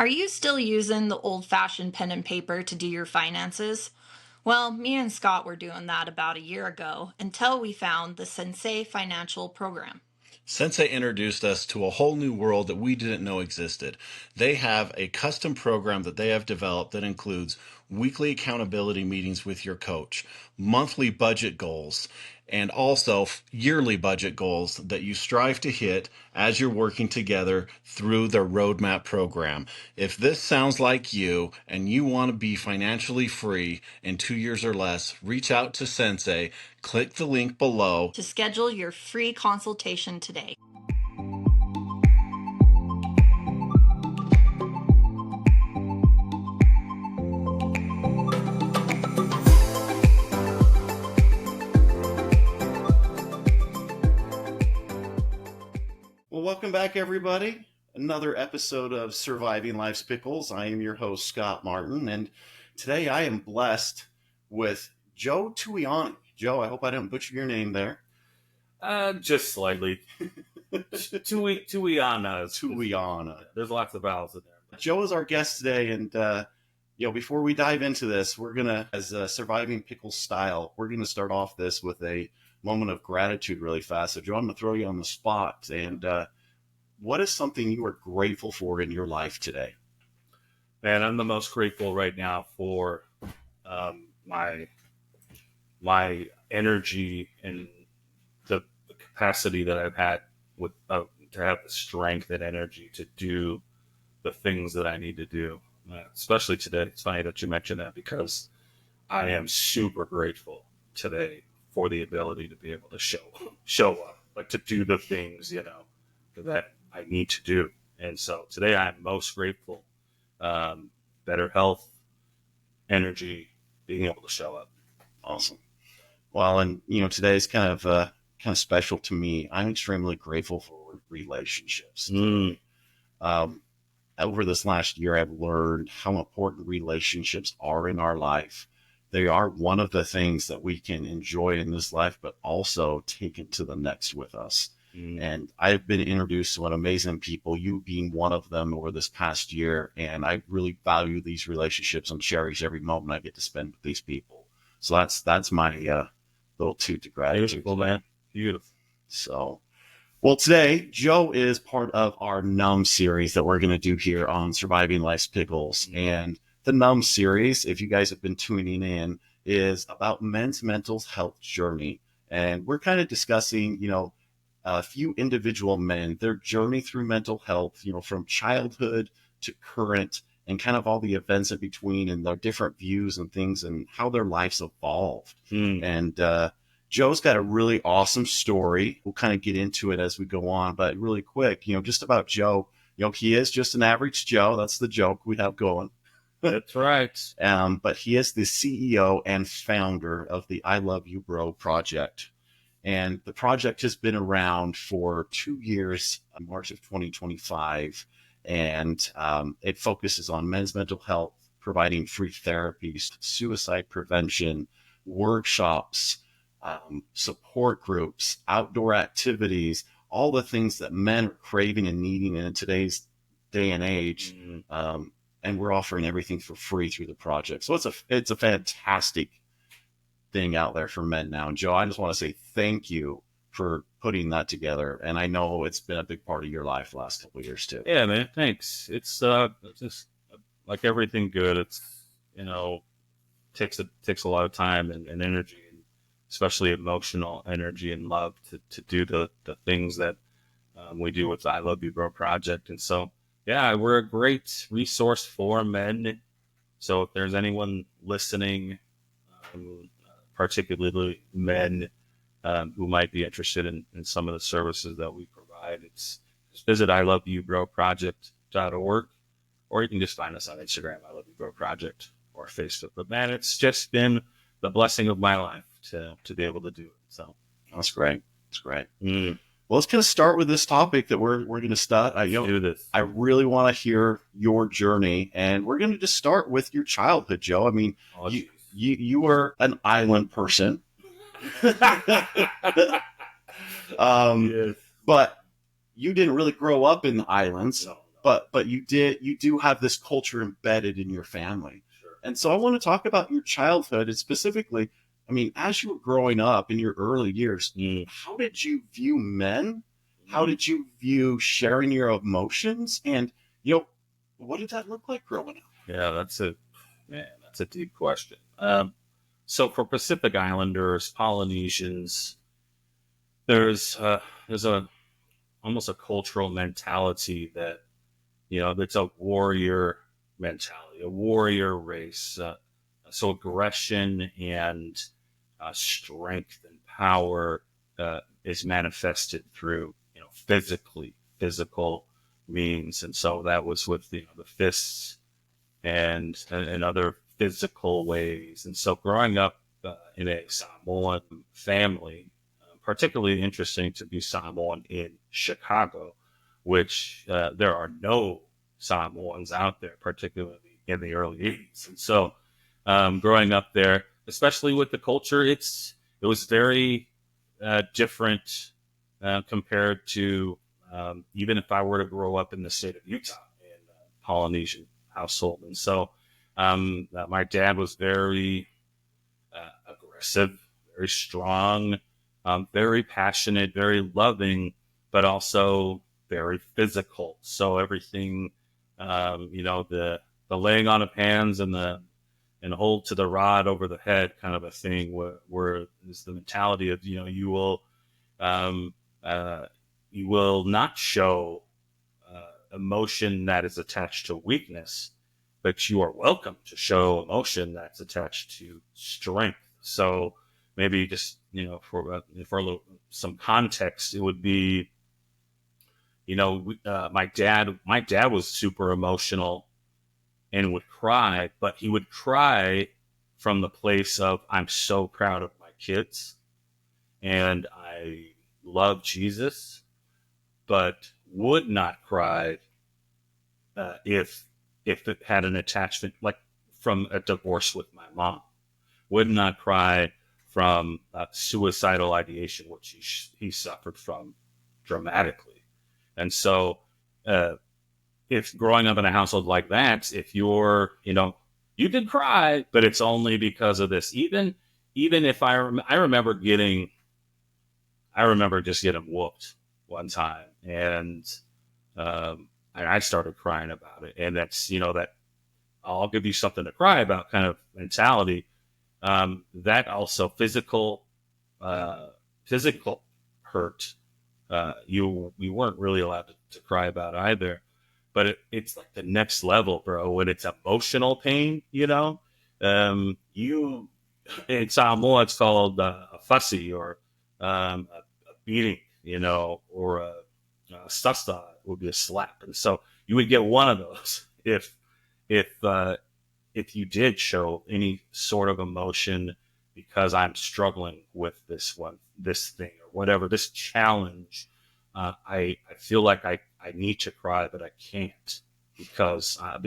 Are you still using the old fashioned pen and paper to do your finances? Well, me and Scott were doing that about a year ago until we found the Sensei Financial Program. Sensei introduced us to a whole new world that we didn't know existed. They have a custom program that they have developed that includes weekly accountability meetings with your coach, monthly budget goals, and also yearly budget goals that you strive to hit as you're working together through their roadmap program. If this sounds like you and you want to be financially free in 2 years or less, reach out to Sensei, click the link below To schedule your free consultation today. Well, welcome back, everybody. Another episode of Surviving Life's Pickles. I am your host, Scott Martin, and today I am blessed with Joe Tuiana. Joe, I hope I didn't butcher your name there. Just slightly. Tuia'ana. Tuiana. There's lots of vowels in there. Joe is our guest today, and before we dive into this, we're gonna, as Surviving Pickles style, we're gonna start off this with a moment of gratitude really fast. So, Joe, I'm gonna throw you on the spot, and what is something you are grateful for in your life today? Man, I'm the most grateful right now for my energy and the capacity that I've had with to have the strength and energy to do the things that I need to do. Especially today. It's funny that you mentioned that because I am super grateful today for the ability to be able to show up, like to do the things, that I need to do. And so today I'm most grateful. Better health, energy, being able to show up. Awesome. Well, and today's kind of special to me. I'm extremely grateful for relationships. Over this last year, I've learned how important relationships are in our life. They are one of the things that we can enjoy in this life, but also take into the next with us. And I've been introduced to an amazing people, you being one of them over this past year. And I really value these relationships and cherish every moment I get to spend with these people. So that's my little toot to gratitude. Beautiful, man. Beautiful. So, well, today, Joe is part of our Numb series that we're going to do here on Surviving Life's Pickles. And the Numb series, if you guys have been tuning in, is about men's mental health journey. And we're kind of discussing, a few individual men, their journey through mental health, from childhood to current, and kind of all the events in between and their different views and things and how their lives evolved. And Joe's got a really awesome story. We'll kind of get into it as we go on, but really quick, just about Joe, he is just an average Joe. That's the joke we have going. That's right. But he is the CEO and founder of the I Love You Bro project. And the project has been around for 2 years, March of 2025. And it focuses on men's mental health, providing free therapies, suicide prevention, workshops, support groups, outdoor activities, all the things that men are craving and needing in today's day and age. And we're offering everything for free through the project. So it's a fantastic thing out there for men now. And Joe, I just want to say thank you for putting that together. And I know it's been a big part of your life the last couple of years too. Yeah, man. Thanks. It's just like everything good. It's, takes a lot of time and energy, especially emotional energy and love to do the things that we do with the I Love You Bro project. And so, yeah, we're a great resource for men. So if there's anyone listening, particularly men who might be interested in some of the services that we provide, just visit iloveyoubroproject.org, or you can just find us on Instagram, I Love You Bro Project, or Facebook. But man, it's just been the blessing of my life to be able to do it. So that's great. That's great. Well, let's kind of start with this topic that we're going to start. Do this. I really want to hear your journey, and we're going to just start with your childhood, Joe. I mean, you were an island person, yes. But you didn't really grow up in the islands. No. but you do have this culture embedded in your family. Sure. And so I want to talk about your childhood, and specifically, I mean, as you were growing up in your early years, how did you view men? How did you view sharing your emotions? And, what did that look like growing up? Yeah, that's a deep question. So for Pacific Islanders, Polynesians, there's a almost a cultural mentality that that's a warrior mentality, a warrior race. So aggression and strength and power is manifested through physical means, and so that was with the fists and other physical ways. And so growing up in a Samoan family, particularly interesting to be Samoan in Chicago, which there are no Samoans out there, particularly in the early 80s. And so growing up there, especially with the culture, it was very different compared to even if I were to grow up in the state of Utah in a Polynesian household. And so my dad was very aggressive, very strong, very passionate, very loving, but also very physical. So everything, the laying on of hands and hold to the rod over the head kind of a thing, where is the mentality of um, you will not show emotion that is attached to weakness, but you are welcome to show emotion that's attached to strength. So maybe just for a little some context, it would be my dad was super emotional and would cry, but he would cry from the place of I'm so proud of my kids and I love Jesus, but would not cry if it had an attachment, like from a divorce with my mom. Would not cry from suicidal ideation, which he suffered from dramatically. And so, if growing up in a household like that, if you did cry, but it's only because of this. Even if I remember just getting whooped one time, and I started crying about it. And that's that I'll give you something to cry about kind of mentality. That also physical hurt. You weren't really allowed to cry about either, but it's like the next level, bro. When it's emotional pain, you in Samoa it's called a fussy or a beating, or a sasta would be a slap, and so you would get one of those if if you did show any sort of emotion because I'm struggling with this thing or whatever, this challenge. I feel like I need to cry, but I can't because of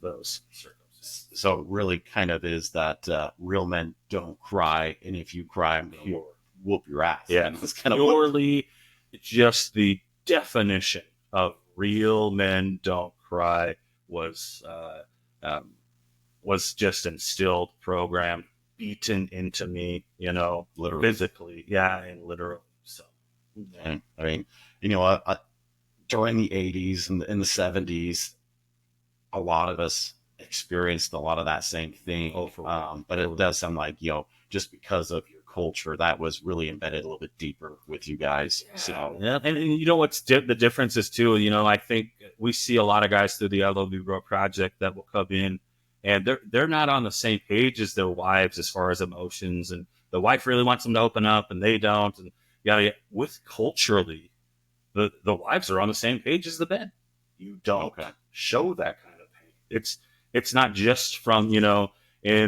those circumstances. So it really kind of is that real men don't cry, and if you cry, he'll whoop your ass. Yeah, it's kind of purely just the definition of real men don't cry was just instilled, programmed, beaten into me, literally, physically, yeah, and literally. So, I mean, during the 80s and in the 70s, a lot of us experienced a lot of that same thing. But it does sound like, just because of your culture, that was really embedded a little bit deeper with you guys. Yeah. So, yeah. And what's the difference is too, I think we see a lot of guys through the I Love You Bro project that will come in and they're not on the same page as their wives as far as emotions, and the wife really wants them to open up and they don't. And with culturally, the wives are on the same page as the men. You don't show that kind of pain. It's not just from, in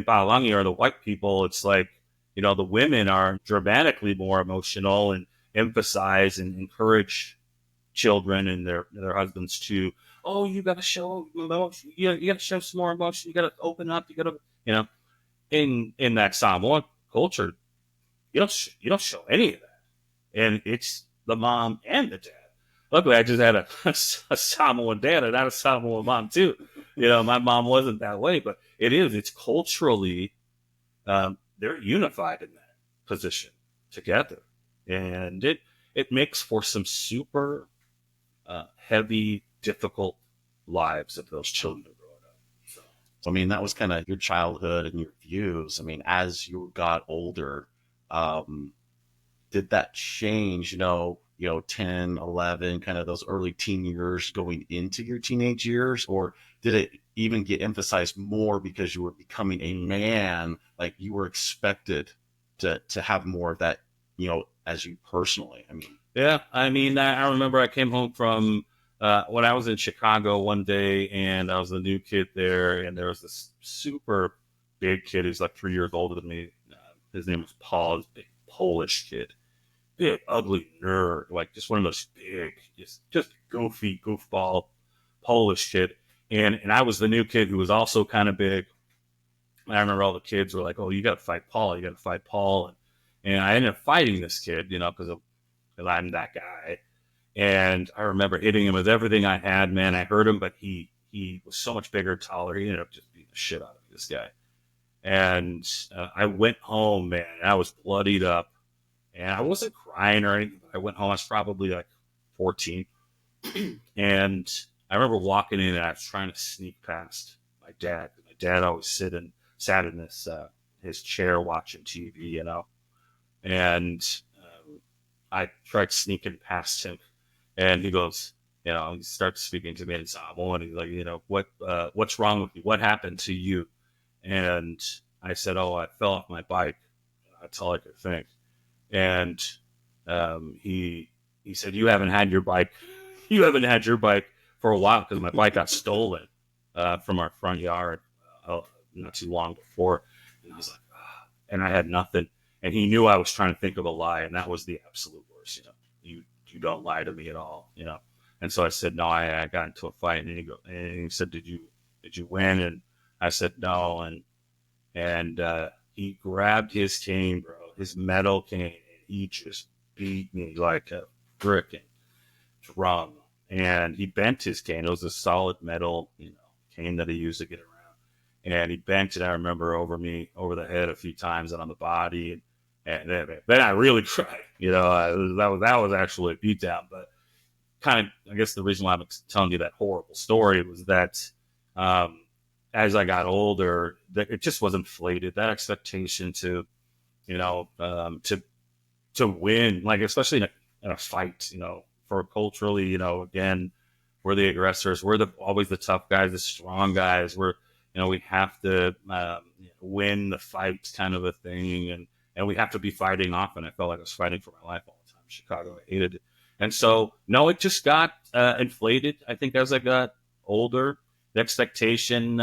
Palangi or the white people. It's like, the women are dramatically more emotional and emphasize and encourage children and their husbands to, oh, you got to show emotion. You got to show some more emotion. You got to open up. You got to, in that Samoan culture, you don't show any of that. And it's the mom and the dad luckily I just had a Samoan dad and not a Samoan mom too. My mom wasn't that way, but it's culturally, they're unified in that position together. And it makes for some super heavy, difficult lives of those children growing up. So, I mean, that was kind of your childhood and your views. I mean, as you got older, um, did that change, 10, 11, kind of those early teen years going into your teenage years? Or did it even get emphasized more because you were becoming a man, like you were expected to have more of that, as you personally? I mean, Yeah, I mean, I remember I came home from when I was in Chicago one day, and I was a new kid there, and there was this super big kid who's like 3 years older than me. His name was Paul, this big Polish kid, big ugly nerd, like just one of those big, just goofy goofball Polish kid. And I was the new kid who was also kind of big. And I remember all the kids were like, "Oh, you got to fight Paul! You got to fight Paul!" And I ended up fighting this kid, because I'm that guy. And I remember hitting him with everything I had, man. I hurt him, but he was so much bigger, taller. He ended up just beating the shit out of this guy. And I went home, man, and I was bloodied up. And I wasn't crying or anything. I went home, I was probably like 14. And I remember walking in, and I was trying to sneak past my dad. My dad always sat in this his chair watching TV, and I tried sneaking past him, and he goes, he starts speaking to me in Samoan, and he's like, what's wrong with you? What happened to you? And I said, oh, I fell off my bike. That's all I could think. And he said, you haven't had your bike for a while, because my bike got stolen from our front yard not too long before. And I was like, and I had nothing. And he knew I was trying to think of a lie, and that was the absolute worst. You don't lie to me at all. And so I said, no, I got into a fight, and he said, did you win? And I said, no. And he grabbed his cane, bro, his metal cane, and he just beat me like a frickin' drum. And he bent his cane. It was a solid metal, cane that he used to get around. And he bent it, I remember, over the head a few times and on the body. And then I really cried. That was actually a beatdown. But kind of, I guess the reason why I'm telling you that horrible story was that as I got older, it just was inflated. That expectation to, to win, like especially in a fight, for culturally, again, we're the aggressors. We're always the tough guys, the strong guys. We have to win the fight, kind of a thing, and we have to be fighting often. I felt like I was fighting for my life all the time. Chicago, I hated it, and so no, it just got inflated. I think as I got older, the expectation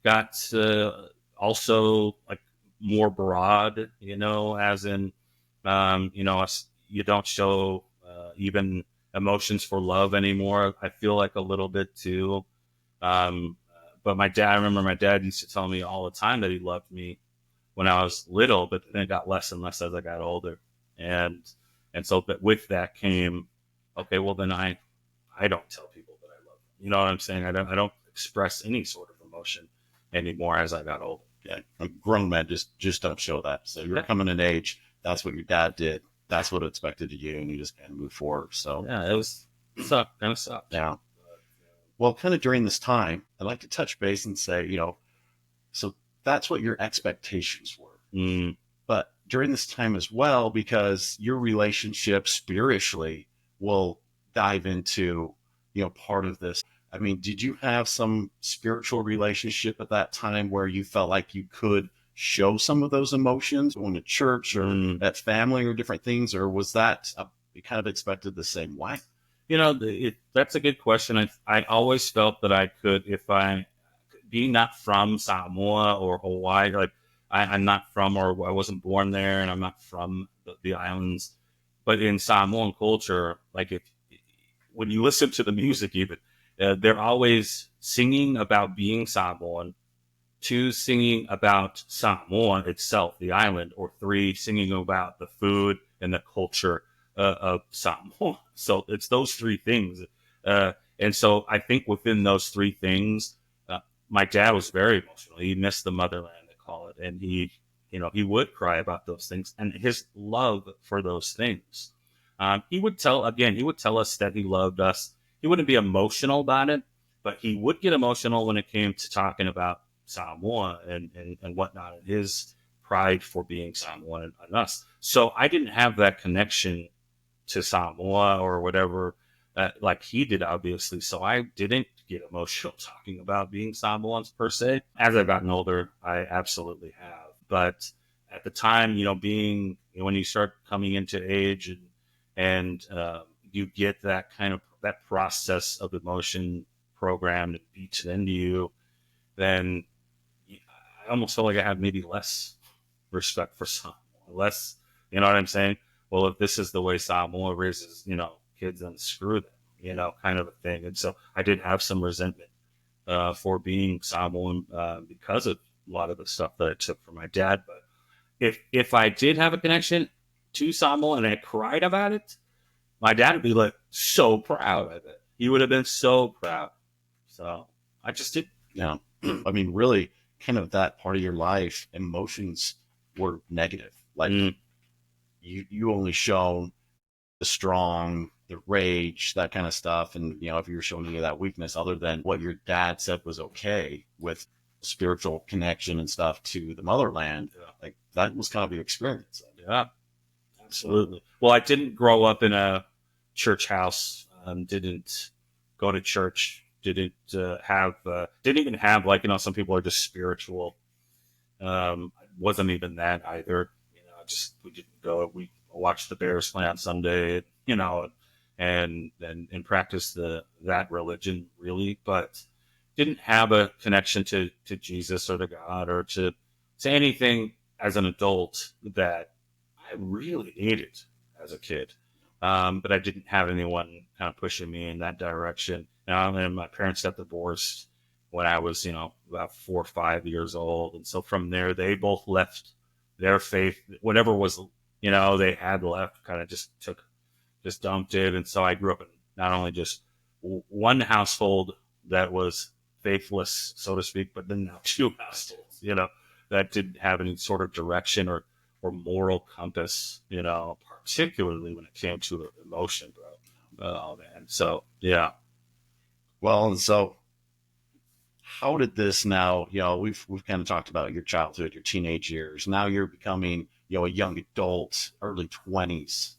got also like more broad. As in, you don't show even emotions for love anymore. I feel like a little bit too. But I remember my dad used to tell me all the time that he loved me when I was little, but then it got less and less as I got older. And so that with that came, okay, well then I don't tell people that I love them. You know what I'm saying? I don't express any sort of emotion anymore as I got older. Yeah, grown men just don't show that. So you're coming in age. That's what your dad did. That's what expected of you, and you just kind of move forward. So yeah, it sucked. Kind of sucked. Yeah. Well, kind of during this time, I'd like to touch base and say, so that's what your expectations were. Mm. But during this time as well, because your relationship spiritually will dive into, part of this. I mean, did you have some spiritual relationship at that time where you felt like you could show some of those emotions going to church or at family or different things? Or was that you kind of expected the same way? That's a good question. I always felt that I could, if I, being not from Samoa or Hawaii, like I'm not from, or I wasn't born there, and I'm not from the islands, but in Samoan culture, like when you listen to the music, even they're always singing about being Samoan, 2 singing about Samoa itself, the island, or 3 singing about the food and the culture of Samoa. So it's those three things. And so I think within those three things, my dad was very emotional. He missed the motherland, they call it. And he would cry about those things and his love for those things. He would tell us that he loved us. He wouldn't be emotional about it, but he would get emotional when it came to talking about Samoa and whatnot, and his pride for being Samoan and us. So I didn't have that connection to Samoa or whatever, like he did, obviously. So I didn't get emotional talking about being Samoans per se. As I've gotten older, I absolutely have. But at the time, when you start coming into age and you get that kind of that process of emotion programmed and beats into you, then I almost feel like I have maybe less respect for Samoa, less, you know what I'm saying? Well, if this is the way Samoa raises, kids, then screw them, kind of a thing. And so I did have some resentment for being Samoan because of a lot of the stuff that I took from my dad. But if I did have a connection to Samoa and I cried about it, my dad would be like so proud of it. He would have been so proud. So I just did. Yeah. I mean, really, kind of that part of your life, emotions were negative. Like you only shown the strong, the rage, that kind of stuff. And, if you were showing any of that weakness other than what your dad said was okay with spiritual connection and stuff to the motherland, like that was kind of your experience. Yeah, absolutely. Well, I didn't grow up in a church house, didn't go to church, didn't even have, like, some people are just spiritual. Wasn't even that either. We didn't go. We watched the Bears play on Sunday, and practice that religion really, but didn't have a connection to Jesus or to God or to anything as an adult that I really needed as a kid. But I didn't have anyone kind of pushing me in that direction. And my parents got divorced when I was, about 4 or 5 years old. And so from there, they both left their faith, whatever was, they had left, kind of just dumped it. And so I grew up in not only just one household that was faithless, so to speak, but then now two households, that didn't have any sort of direction or moral compass, particularly when it came to emotion, bro. Oh man. So yeah. Well, and so how did this now, we've kind of talked about your childhood, your teenage years. Now you're becoming, a young adult, early 20s.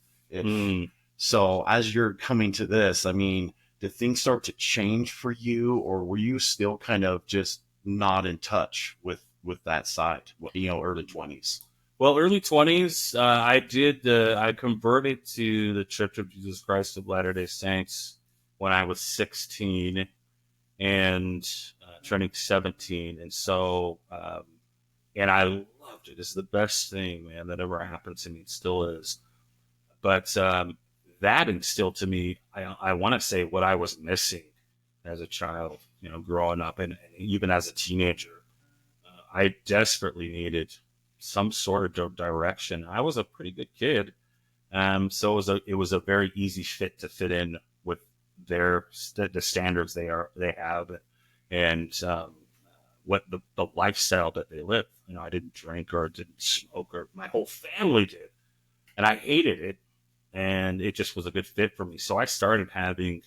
So as you're coming to this, I mean, did things start to change for you, or were you still kind of just not in touch with that side, early 20s? Well, early 20s, I converted to the Church of Jesus Christ of Latter-day Saints when I was 16 and turning 17. And so, and I loved it. It's the best thing, man, that ever happened to me. It still is. But that instilled to me, I want to say, what I was missing as a child, growing up and even as a teenager. I desperately needed some sort of direction. I was a pretty good kid. So it was a very easy fit to fit in with the standards they have, and what the lifestyle that they live. I didn't drink or didn't smoke, or my whole family did, and I hated it, and it just was a good fit for me. So I started having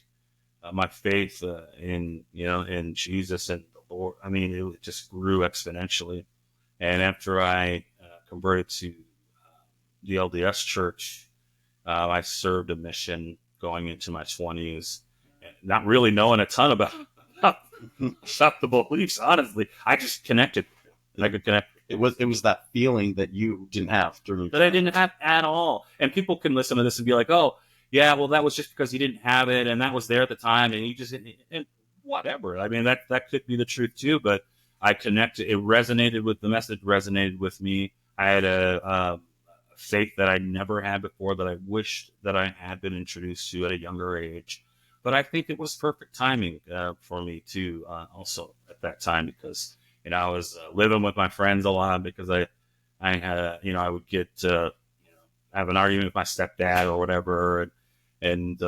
my faith in Jesus and the Lord. I mean, it just grew exponentially. And after I converted to the LDS church, I served a mission going into my 20s, not really knowing a ton about the beliefs. Honestly, I just connected. I could connect. It was that feeling that you didn't have that I didn't have at all. And people can listen to this and be like, "Oh, yeah, well, that was just because you didn't have it, and that was there at the time, and you just and whatever." I mean, that could be the truth too, but I connected. It resonated with the message. Resonated with me. I had a faith that I never had before, that I wished that I had been introduced to at a younger age. But I think it was perfect timing for me too. Also at that time, because I was living with my friends a lot, because I had I would get have an argument with my stepdad or whatever, and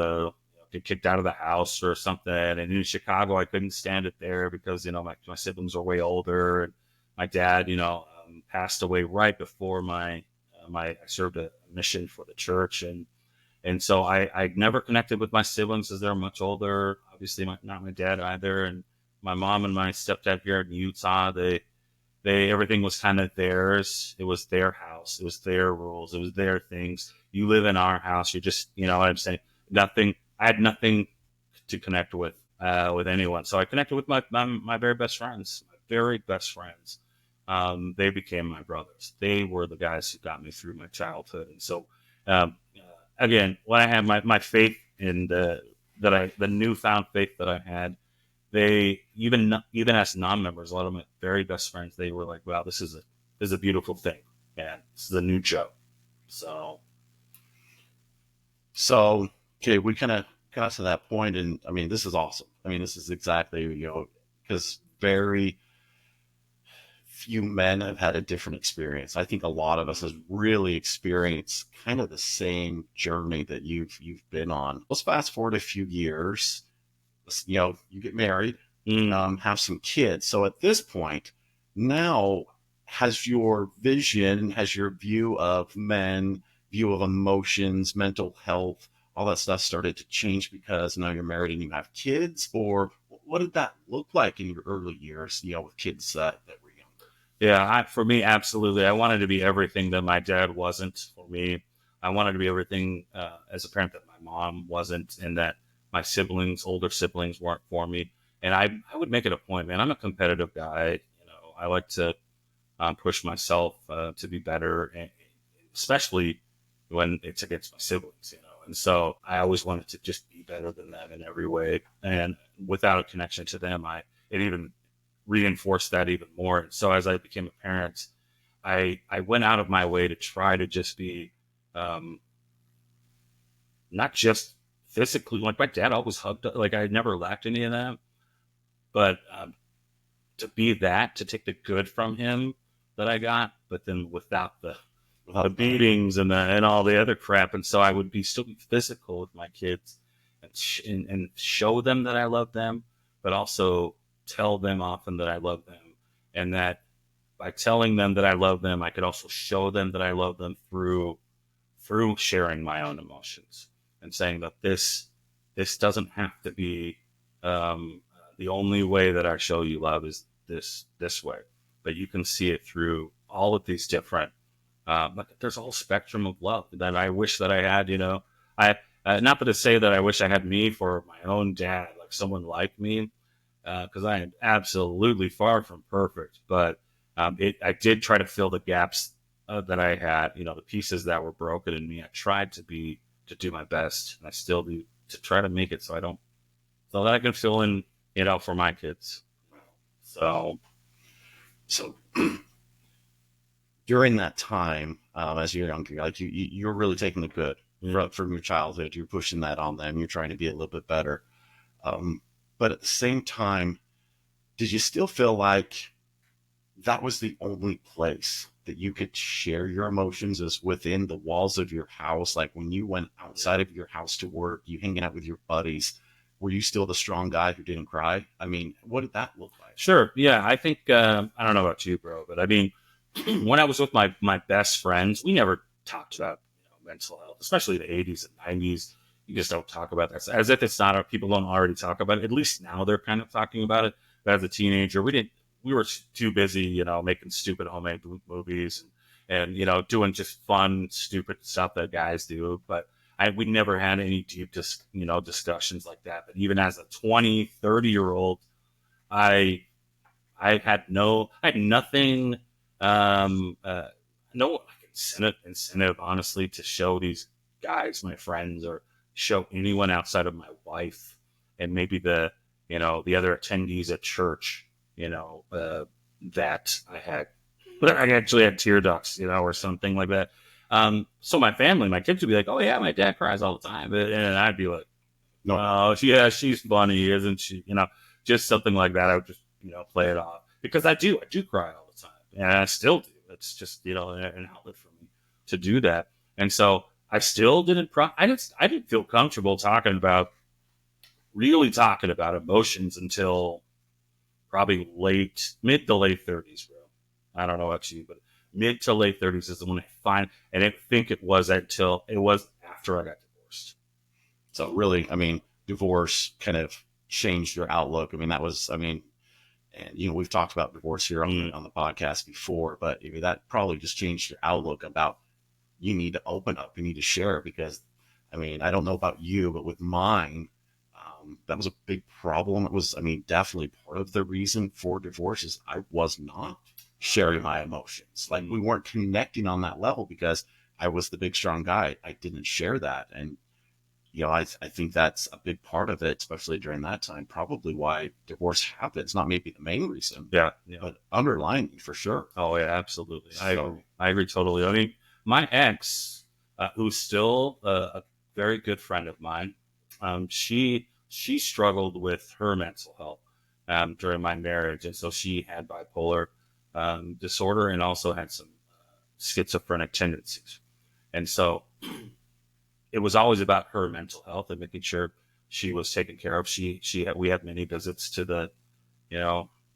get kicked out of the house or something. And in Chicago, I couldn't stand it there because, my siblings were way older, and my dad, passed away right before I served a mission for the church. And so I never connected with my siblings as they're much older. Obviously, not my dad either. And my mom and my stepdad here in Utah, they everything was kind of theirs. It was their house. It was their rules. It was their things. You live in our house. You just, what I'm saying, nothing. I had nothing to connect with anyone. So I connected with my very best friends. My very best friends. They became my brothers. They were the guys who got me through my childhood. And so, again, when I had my faith in the newfound faith that I had, they even as non-members, a lot of my very best friends, they were like, "Wow, this is a beautiful thing, and this is a new Joe." So okay, we kind of got to that point, and I mean, this is awesome. I mean, this is exactly because very few men have had a different experience. I think a lot of us has really experienced kind of the same journey that you've been on. Let's fast forward a few years. You get married, have some kids. So at this point, now has your vision, has your view of men, view of emotions, mental health, all that stuff started to change because now you're married and you have kids? Or what did that look like in your early years, with kids that were younger? Yeah, for me, absolutely. I wanted to be everything that my dad wasn't for me. I wanted to be everything as a parent that my mom wasn't, and that my older siblings weren't for me. And I would make it a point, man. I'm a competitive guy. I like to push myself to be better, and especially when it's against my siblings. And so I always wanted to just be better than them in every way. And without a connection to them, it even reinforced that even more. And so as I became a parent, I went out of my way to try to just be not just physically, like my dad always hugged, like I never lacked any of that, but to be to take the good from him that I got, but then without the beatings and all the other crap. And so I would still be physical with my kids and show them that I love them, but also tell them often that I love them, and that by telling them that I love them, I could also show them that I love them through sharing my own emotions and saying that this doesn't have to be the only way that I show you love is this way, but you can see it through all of these different. But there's a whole spectrum of love that I wish that I had. I not to say that I wish I had me for my own dad, like someone like me, because I am absolutely far from perfect. But I did try to fill the gaps that I had, the pieces that were broken in me. I tried to do my best, and I still do, to try to make it so that I can fill in, for my kids. So during that time, as you're younger, like you're really taking the good from your childhood. You're pushing that on them. You're trying to be a little bit better. But at the same time, did you still feel like that was the only place that you could share your emotions, is within the walls of your house? Like when you went outside of your house to work, you hanging out with your buddies, were you still the strong guy who didn't cry? I mean, what did that look like? Sure. Yeah. I think, I don't know about you, bro, but I mean, when I was with my best friends, we never talked about mental health, especially the 80s and 90s. You just don't talk about that. As if it's not, people don't already talk about it. At least now they're kind of talking about it. But as a teenager, we were too busy, making stupid homemade movies and doing just fun, stupid stuff that guys do. But we never had any deep, discussions like that. But even as a 20, 30-year-old, I had nothing, no incentive, honestly, to show these guys, my friends, or show anyone outside of my wife and maybe the other attendees at church, that I actually had tear ducts, or something like that. So my family, my kids would be like, "Oh yeah, my dad cries all the time," and I'd be like, "No, oh yeah, she's funny, isn't she?" Just something like that. I would just play it off, because I do cry all the time, and I still do. It's just an outlet for me to do that. And so I still didn't, I didn't feel comfortable really talking about emotions until probably mid to late 30s, bro. I don't know about you, but mid to late 30s is when I find, and I think it was after I got divorced. So really, I mean, divorce kind of changed your outlook. I mean, that was, I mean, and we've talked about divorce here on the podcast before, but I mean, that probably just changed your outlook about you need to open up, you need to share, because I mean, I don't know about you, but with mine, that was a big problem. It was, I mean, definitely part of the reason for divorce is I was not sharing my emotions. Like we weren't connecting on that level because I was the big, strong guy. I didn't share that. And, I think that's a big part of it, especially during that time, probably why divorce happens. Not maybe the main reason, Yeah. but underlying for sure. Oh yeah, absolutely. I agree totally. I mean, my ex, who's still a very good friend of mine, she struggled with her mental health during my marriage, and so she had bipolar disorder and also had some schizophrenic tendencies. And so it was always about her mental health and making sure she was taken care of. We had many visits to the,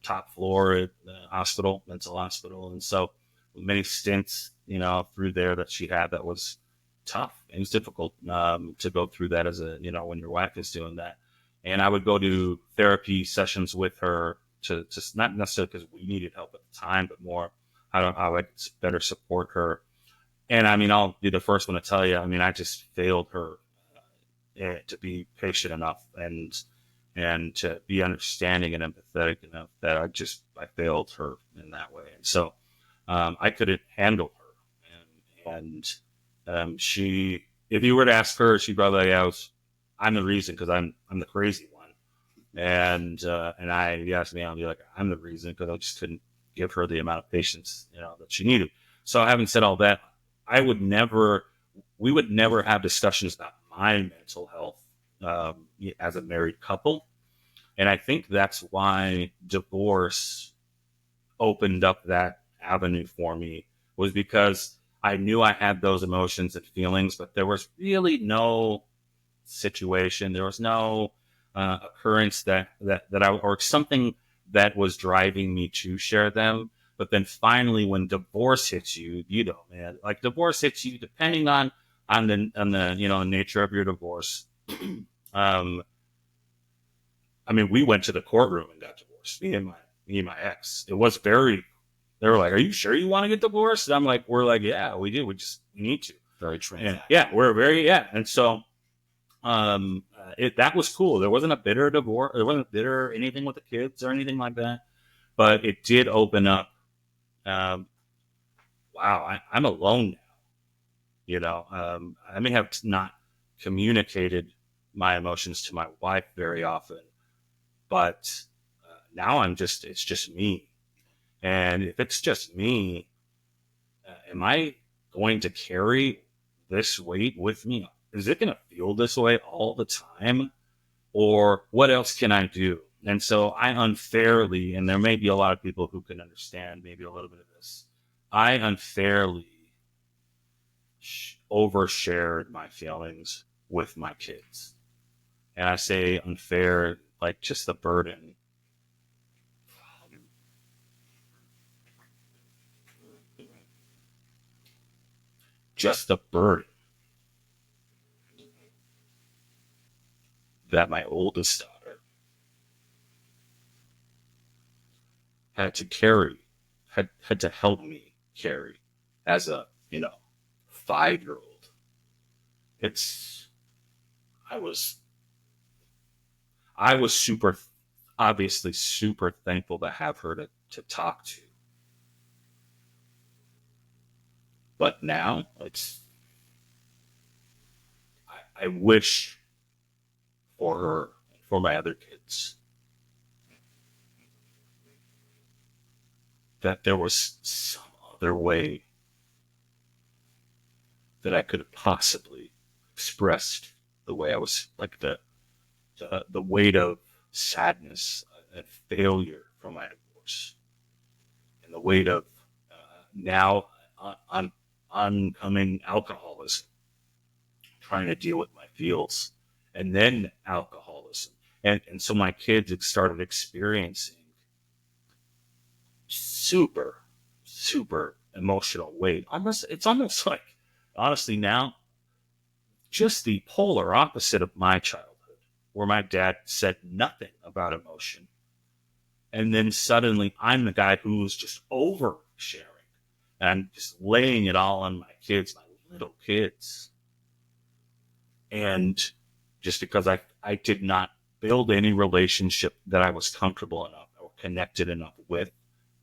top floor at the hospital, mental hospital. And so many stints, through there that she had that was tough. It was difficult to go through that as when your wife is doing that. And I would go to therapy sessions with her to just not necessarily because we needed help at the time, but more how I could better support her. And I mean, I'll be the first one to tell you, I mean, I just failed her to be patient enough and to be understanding and empathetic enough that I failed her in that way. And so I couldn't handle her. And she, if you were to ask her, she'd probably like, I'm the reason because I'm the crazy one. And you asked me, I'll be like, I'm the reason because I just couldn't give her the amount of patience, that she needed. So having said all that, we would never have discussions about my mental health as a married couple. And I think that's why divorce opened up that avenue for me, was because I knew I had those emotions and feelings, but there was really no situation. There was no occurrence or something that was driving me to share them. But then finally, when divorce hits you, man, like divorce hits you, depending on the nature of your divorce. I mean, we went to the courtroom and got divorced. Me and my ex. It was very. They were like, "Are you sure you want to get divorced?" And I'm like, "We're like, yeah, we do. We need to." Very transactional. We're very And so, that was cool. There wasn't a bitter divorce. There wasn't bitter anything with the kids or anything like that. But it did open up. Wow, I'm alone now. I may have not communicated my emotions to my wife very often, but now it's just me. And if it's just me, am I going to carry this weight with me? Is it going to feel this way all the time? Or what else can I do? And so I unfairly, and there may be a lot of people who can understand maybe a little bit of this, I unfairly overshared my feelings with my kids. And I say unfair, like just the burden. Just the burden that my oldest daughter had to carry, had to help me carry as a 5-year-old. I was obviously super thankful to have her to talk to. But now I wish for her and for my other kids that there was some other way that I could have possibly expressed the way I was, like the weight of sadness and failure from my divorce, and the weight of now oncoming alcoholism trying to deal with my feels, and then alcoholism. And so my kids started experiencing super, super emotional weight. It's almost like, honestly, now, just the polar opposite of my childhood, where my dad said nothing about emotion. And then suddenly I'm the guy who was just oversharing and just laying it all on my kids, my little kids. And just because I did not build any relationship that I was comfortable enough or connected enough with.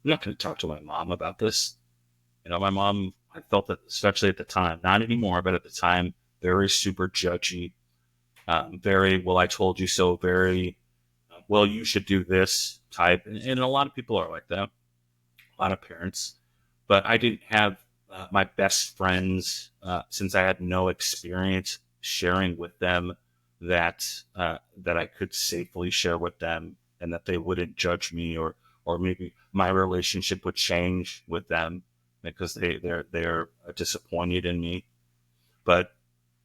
I'm not going to talk to my mom about this. My mom, I felt that, especially at the time, not anymore, but at the time, very super judgy, very, well, I told you so, very, well, you should do this type. And a lot of people are like that, a lot of parents. But I didn't have my best friends, since I had no experience sharing with them that I could safely share with them, and that they wouldn't judge me, or maybe my relationship would change with them because they're disappointed in me. But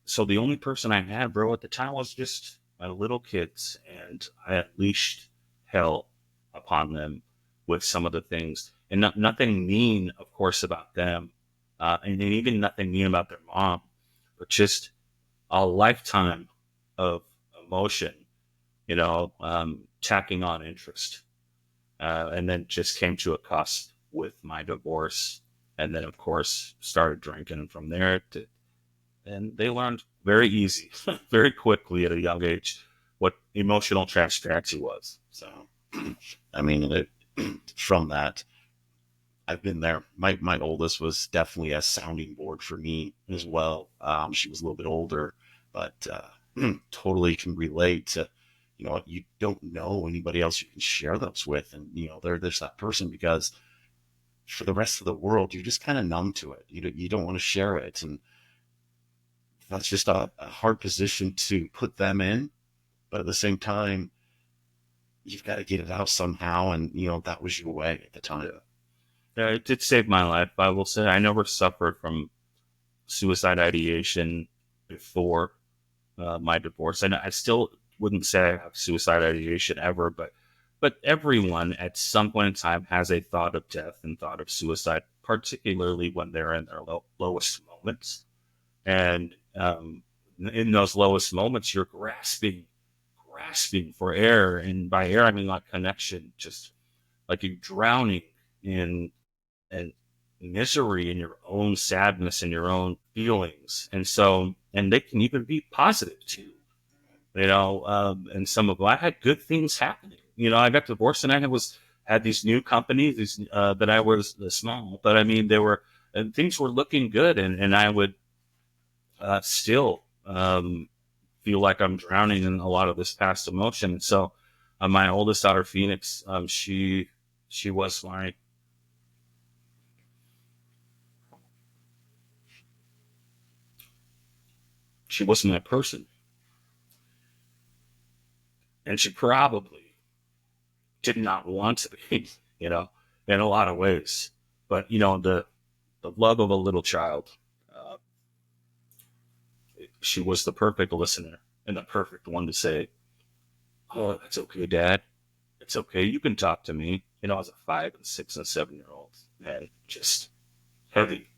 so the only person I had, bro, at the time was just my little kids, and I unleashed hell upon them with some of the things, and nothing mean, of course, about them, and even nothing mean about their mom, but just a lifetime of emotion, tacking on interest, and then just came to a cost with my divorce, and then, of course, started drinking, and from there and they learned very easy, very quickly at a young age, what emotional transparency was. So, I mean, from that, I've been there. My oldest was definitely a sounding board for me as well. She was a little bit older, but totally can relate to, you don't know anybody else you can share those with. And, there's that person, because for the rest of the world, you're just kind of numb to it. You don't want to share it. And that's just a hard position to put them in. But at the same time, you've got to get it out somehow. And, that was your way at the time. yeah, it did save my life. I will say I never suffered from suicide ideation before my divorce. And I still wouldn't say I have suicide ideation ever, but everyone at some point in time has a thought of death and thought of suicide, particularly when they're in their lowest moments. And in those lowest moments, you're grasping for air, and by air I mean like connection, just like you're drowning in and misery and your own sadness and your own feelings. And they can even be positive too, and some of them, I had good things happening. I got divorced and had these new companies, that I was small, but I mean, and things were looking good. And I would, still, feel like I'm drowning in a lot of this past emotion. So, my oldest daughter, Phoenix, she was my person, and she probably did not want to be, in a lot of ways. But the love of a little child, uh, she was the perfect listener and the perfect one to say, "Oh, that's okay, Dad. It's okay. You can talk to me." As a 5 and 6 and 7-year old, and just heavy.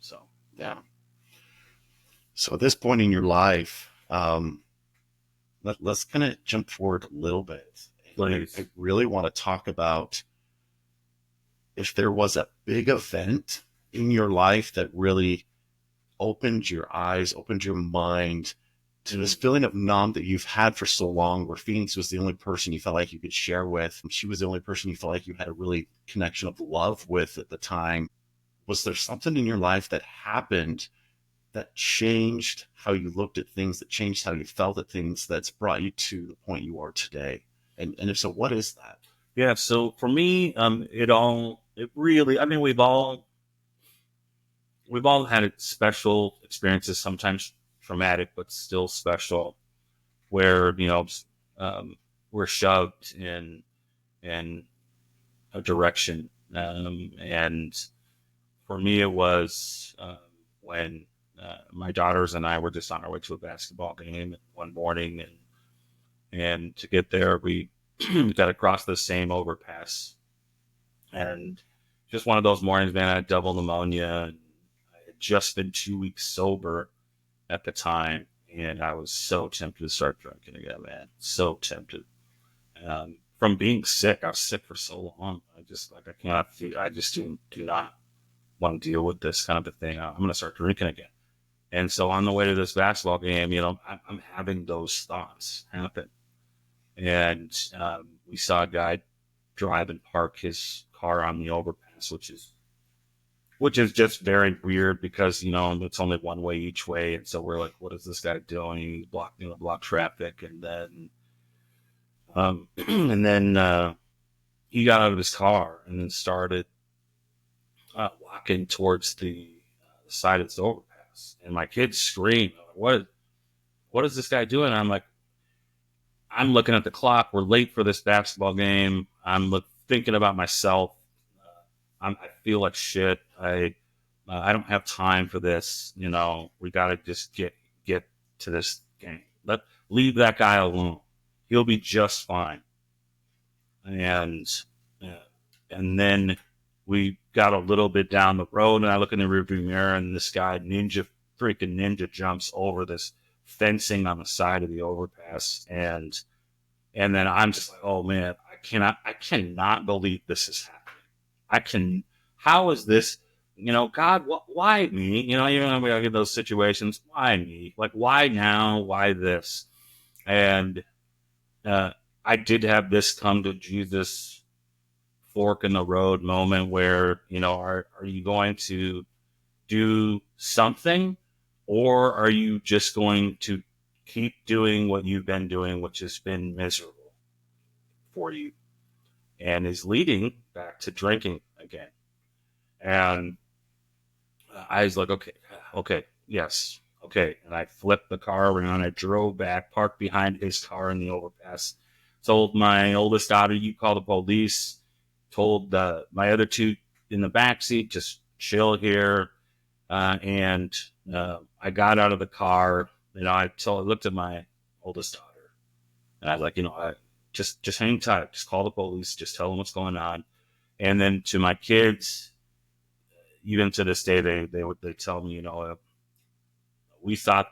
So Yeah. So at this point in your life, let's kind of jump forward a little bit. please, I really want to talk about if there was a big event in your life that really opened your eyes, opened your mind to this feeling of numb that you've had for so long, where Phoenix was the only person you felt like you could share with. She was the only person you felt like you had a really connection of love with at the time. Was there something in your life that happened that changed how you looked at things, that changed how you felt at things, that's brought you to the point you are today? And if so, what is that? yeah. So for me, it really, I mean, we've all had special experiences, sometimes traumatic, but still special, where we're shoved in a direction. And for me, it was when my daughters and I were just on our way to a basketball game one morning, and to get there, we got across the same overpass, and just one of those mornings, man. I had double pneumonia, and I had just been 2 weeks sober at the time, and I was so tempted to start drinking again, man. So tempted. From being sick, I was sick for so long. I cannot feel, I just do not want to deal with this kind of a thing. I'm going to start drinking again. And so on the way to this basketball game, I'm having those thoughts happen. And we saw a guy drive and park his car on the overpass, which is just very weird because, it's only one way each way. And so we're like, what is this guy doing? He's blocking block traffic. And then he got out of his car and then started walking towards the side of this overpass. And my kids screamed, what is this guy doing? And I'm like, I'm looking at the clock. We're late for this basketball game. I'm thinking about myself. I feel like shit. I don't have time for this. We got to just get to this game. Leave that guy alone. He'll be just fine. And then we got a little bit down the road, and I look in the rearview mirror, and this guy freaking ninja jumps over this fencing on the side of the overpass, and then I'm just like, oh man, I cannot believe this is happening. How is this? God, why me? Even when I get those situations, why me? Like, why now? Why this? And I did have this come to Jesus fork in the road moment where, are you going to do something, or are you just going to keep doing what you've been doing, which has been miserable for you, and is leading back to drinking again? And I was like, okay, yes, okay. And I flipped the car around. I drove back, parked behind his car in the overpass, told my oldest daughter, you call the police, told my other two in the back seat, just chill here. And I got out of the car. I looked at my oldest daughter, and I was like, I just hang tight, just call the police, just tell them what's going on. And then to my kids, even to this day, they tell me, we thought,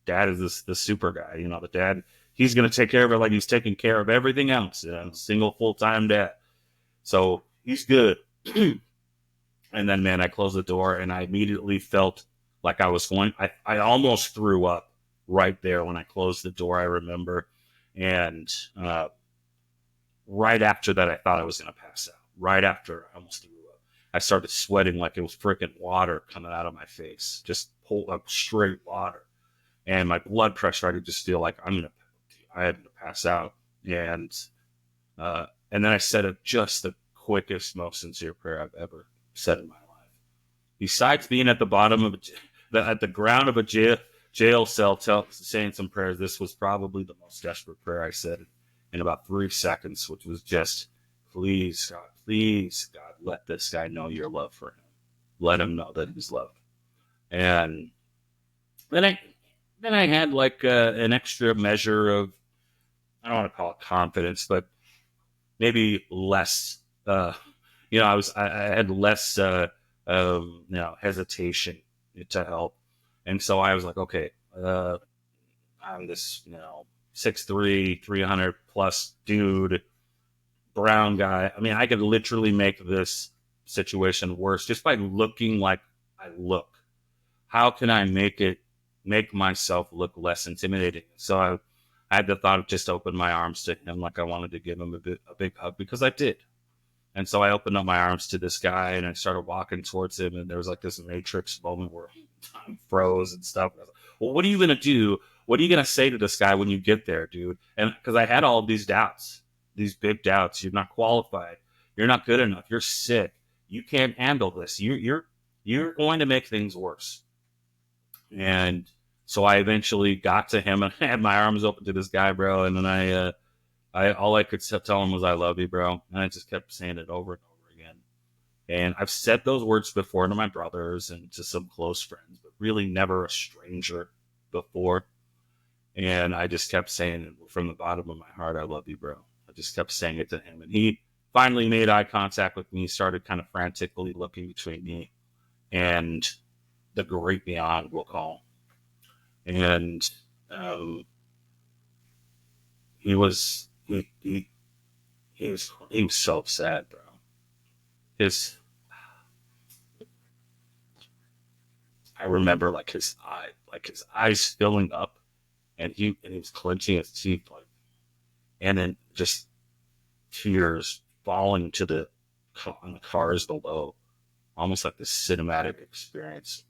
dad is the super guy, the dad, he's going to take care of it like he's taking care of everything else, single full-time dad. So he's good. And then, man, I closed the door, and I immediately felt like I almost threw up right there when I closed the door, I remember. And right after that, I thought I was going to pass out. Right after I almost threw up, I started sweating like it was freaking water coming out of my face, just pulled up straight water. And my blood pressure, I could just feel like I had to pass out. And then I said just the quickest, most sincere prayer I've ever said in my life. Besides being at the bottom of at the ground of a jail cell, saying some prayers, this was probably the most desperate prayer I said in about 3 seconds, which was just, please, God, let this guy know your love for him. Let him know that he's loved. And then I had like an extra measure of, I don't want to call it confidence, but maybe less. I had less hesitation to help, and so I was like, okay, I'm this 6'3", 300 plus dude, brown guy. I mean, I could literally make this situation worse just by looking like I look. How can I make myself look less intimidating? So I had the thought of just open my arms to him, like I wanted to give him a big hug, because I did. And so I opened up my arms to this guy, and I started walking towards him, and there was like this Matrix moment where time froze and stuff. And I was like, well, what are you going to do? What are you going to say to this guy when you get there, dude? And because I had all these doubts, these big doubts. You're not qualified. You're not good enough. You're sick. You can't handle this. You're going to make things worse. And so I eventually got to him, and I had my arms open to this guy, bro. And then I all I could tell him was, I love you, bro. And I just kept saying it over and over again. And I've said those words before to my brothers and to some close friends, but really never a stranger before. And I just kept saying it from the bottom of my heart, I love you, bro. I just kept saying it to him. And he finally made eye contact with me, started kind of frantically looking between me and the great beyond, we'll call. And um, he was he was so sad, bro. His I remember like his eyes filling up, and he was clenching his teeth, like, and then just tears falling to on the cars below, almost like this cinematic experience.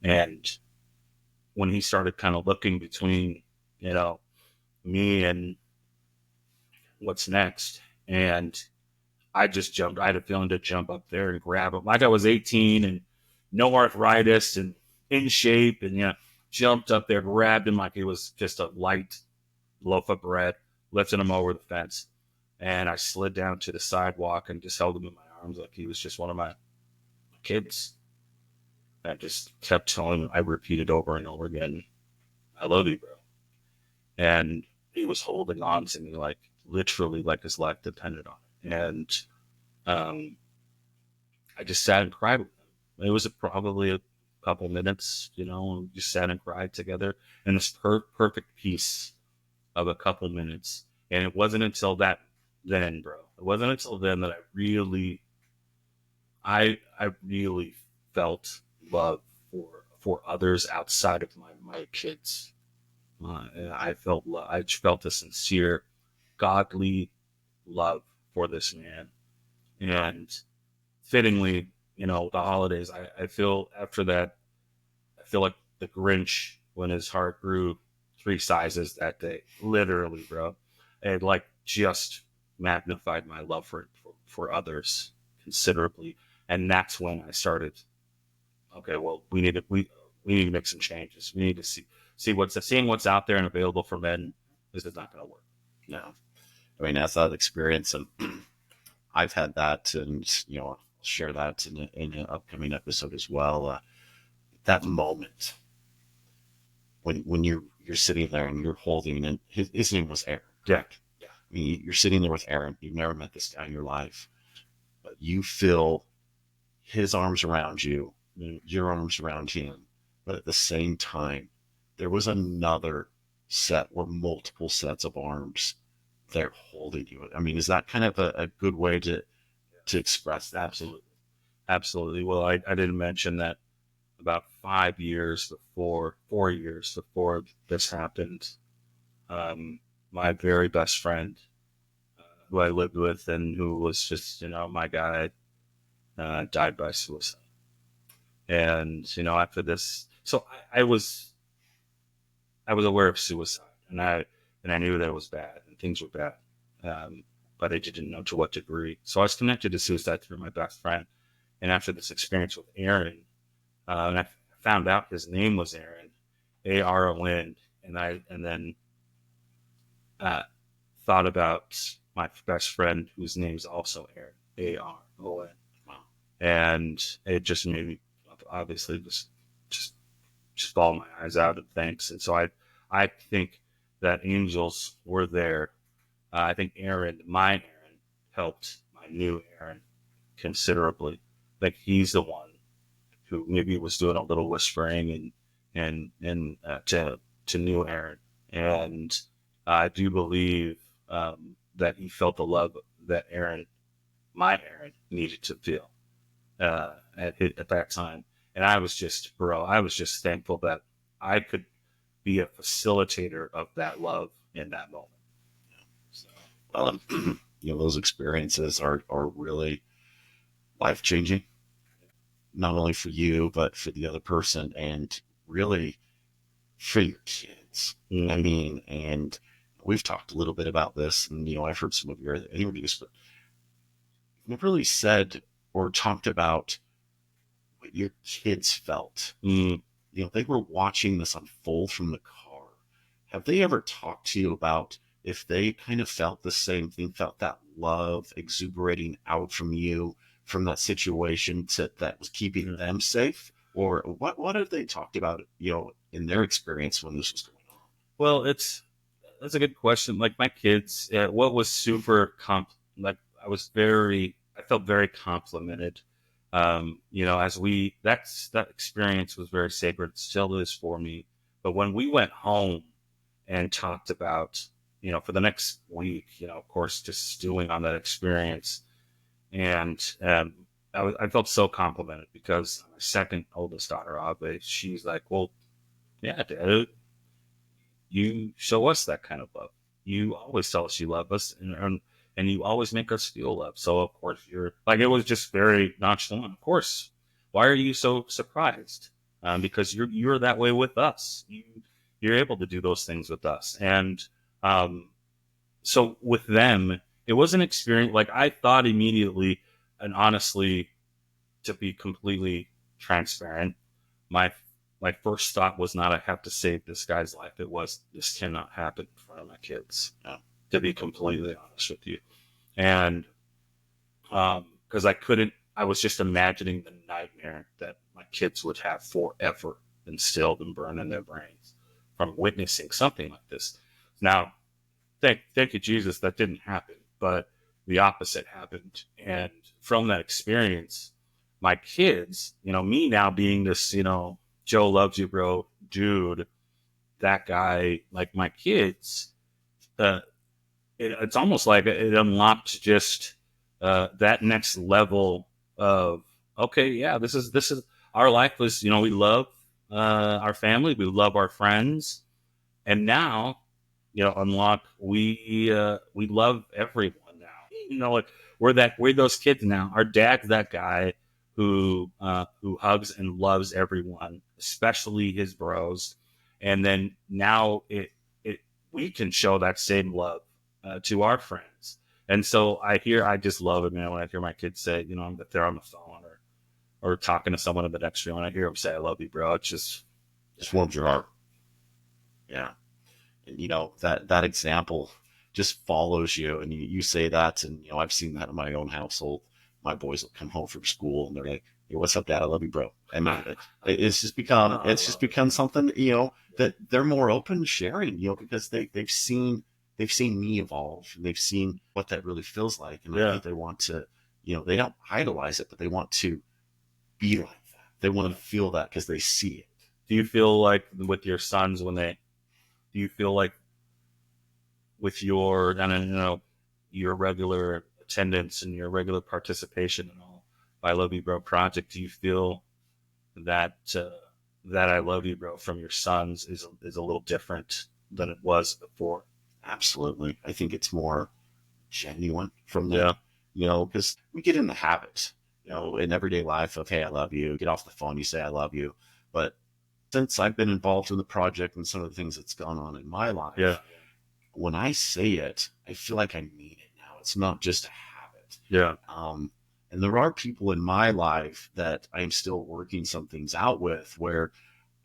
And when he started kind of looking between, you know, me and what's next, and I just jumped. I had a feeling to jump up there and grab him, like I was 18 and no arthritis and in shape, and jumped up there, grabbed him like he was just a light loaf of bread, lifted him over the fence, and I slid down to the sidewalk and just held him in my arms like he was just one of my kids. I just kept telling him, I repeated over and over again, I love you, bro. And he was holding on to me like literally like his life depended on it. And I just sat and cried with him. It was probably a couple minutes, and we just sat and cried together in this perfect peace of a couple minutes. And it wasn't until then, bro. It wasn't until then that I really felt love for others outside of my kids. And I felt a sincere, godly love for this man. And fittingly, the holidays, I feel after that, I feel like the Grinch when his heart grew 3 sizes that day. Literally, bro. It like just magnified my love for others considerably. And that's when I started, okay, well, we need to make some changes. We need to seeing what's out there and available for men. This is not going to work. No, I mean, that's that experience, and I've had that, and I'll share that in an upcoming episode as well. That moment when you're sitting there and you're holding, and his name was Aaron. Yeah. I mean, you're sitting there with Aaron. You've never met this guy in your life, but you feel his arms around you, your arms around him. But at the same time, there was another set or multiple sets of arms there holding you. I mean, is that kind of a good way to express that? Absolutely. Absolutely. Well, I didn't mention that about 4 years before this happened, my very best friend, who I lived with and who was just, my guy, died by suicide. And, after this, so I was aware of suicide, and I knew that it was bad and things were bad. But I didn't know to what degree. So I was connected to suicide through my best friend. And after this experience with Aaron, and I found out his name was Aaron, Aaron, and then thought about my best friend whose name is also Aaron, Aron. Wow. And it just made me obviously just bawl my eyes out in thanks. And so I think that angels were there. I think my Aaron, helped my new Aaron considerably. Like he's the one who maybe was doing a little whispering and to new Aaron. And I do believe that he felt the love that my Aaron, needed to feel at that time. And I was just thankful that I could be a facilitator of that love in that moment. So, those experiences are really life changing, not only for you, but for the other person, and really for your kids. I mean, and we've talked a little bit about this, and I've heard some of your interviews, but you've never really said or talked about what your kids felt. They were watching this unfold from the car. Have they ever talked to you about if they kind of felt the same thing, felt that love exuberating out from you from that situation that was keeping them safe? or what have they talked about, in their experience when this was going on? Well, that's a good question. Like my kids, what was super like I felt very complimented. As that experience was very sacred, still is for me. But when we went home and talked about, for the next week, of course, just stewing on that experience, and I felt so complimented because my second oldest daughter, Ave, she's like, well, yeah, Dad, you show us that kind of love. You always tell us you love us, and you always make us feel loved. So of course you're like, it was just very nonchalant. Of course, why are you so surprised? Because you're that way with us. You're able to do those things with us, and um, so with them, it was an experience. Like I thought immediately, and honestly, to be completely transparent, my my first thought was not I have to save this guy's life. It was this cannot happen in front of my kids. To be completely honest with you, and because I was just imagining the nightmare that my kids would have forever instilled and burned in their brains from witnessing something like this. Now, thank you, Jesus, that didn't happen, but the opposite happened. And from that experience, my kids, me now being this, Joe loves you, bro, dude, that guy, like my kids, uh, it's almost like it unlocked just that next level of, okay, yeah, this is our life was, we love our family, we love our friends, and now, unlock we love everyone now. Like we're those kids now. Our dad's that guy who hugs and loves everyone, especially his bros. And then now it we can show that same love to our friends. And so I just love it, man, when I hear my kids say, that they're on the phone or talking to someone in the next room, and I hear them say, "I love you, bro." It's Just warms your heart. Yeah. And that example just follows you, and you say that, and I've seen that in my own household. My boys will come home from school and they're like, "Hey, what's up, Dad? I love you, bro." And it's just become something, that they're more open to sharing, because they've seen me evolve, and they've seen what that really feels like, and I yeah. think they want to, they don't idolize it, but they want to be like that. They want to feel that because they see it. Do you feel like with your sons do you feel like with your regular attendance and your regular participation in all I Love You Bro project, do you feel that that I Love You Bro from your sons is a little different than it was before? Absolutely. I think it's more genuine from them, Yeah, because we get in the habit, in everyday life of, "Hey, I love you." Get off the phone, you say, "I love you." But since I've been involved in the project and some of the things that's gone on in my yeah, life, when I say it, I feel like I mean it now. It's not just a habit. yeah, And there are people in my life that I'm still working some things out with where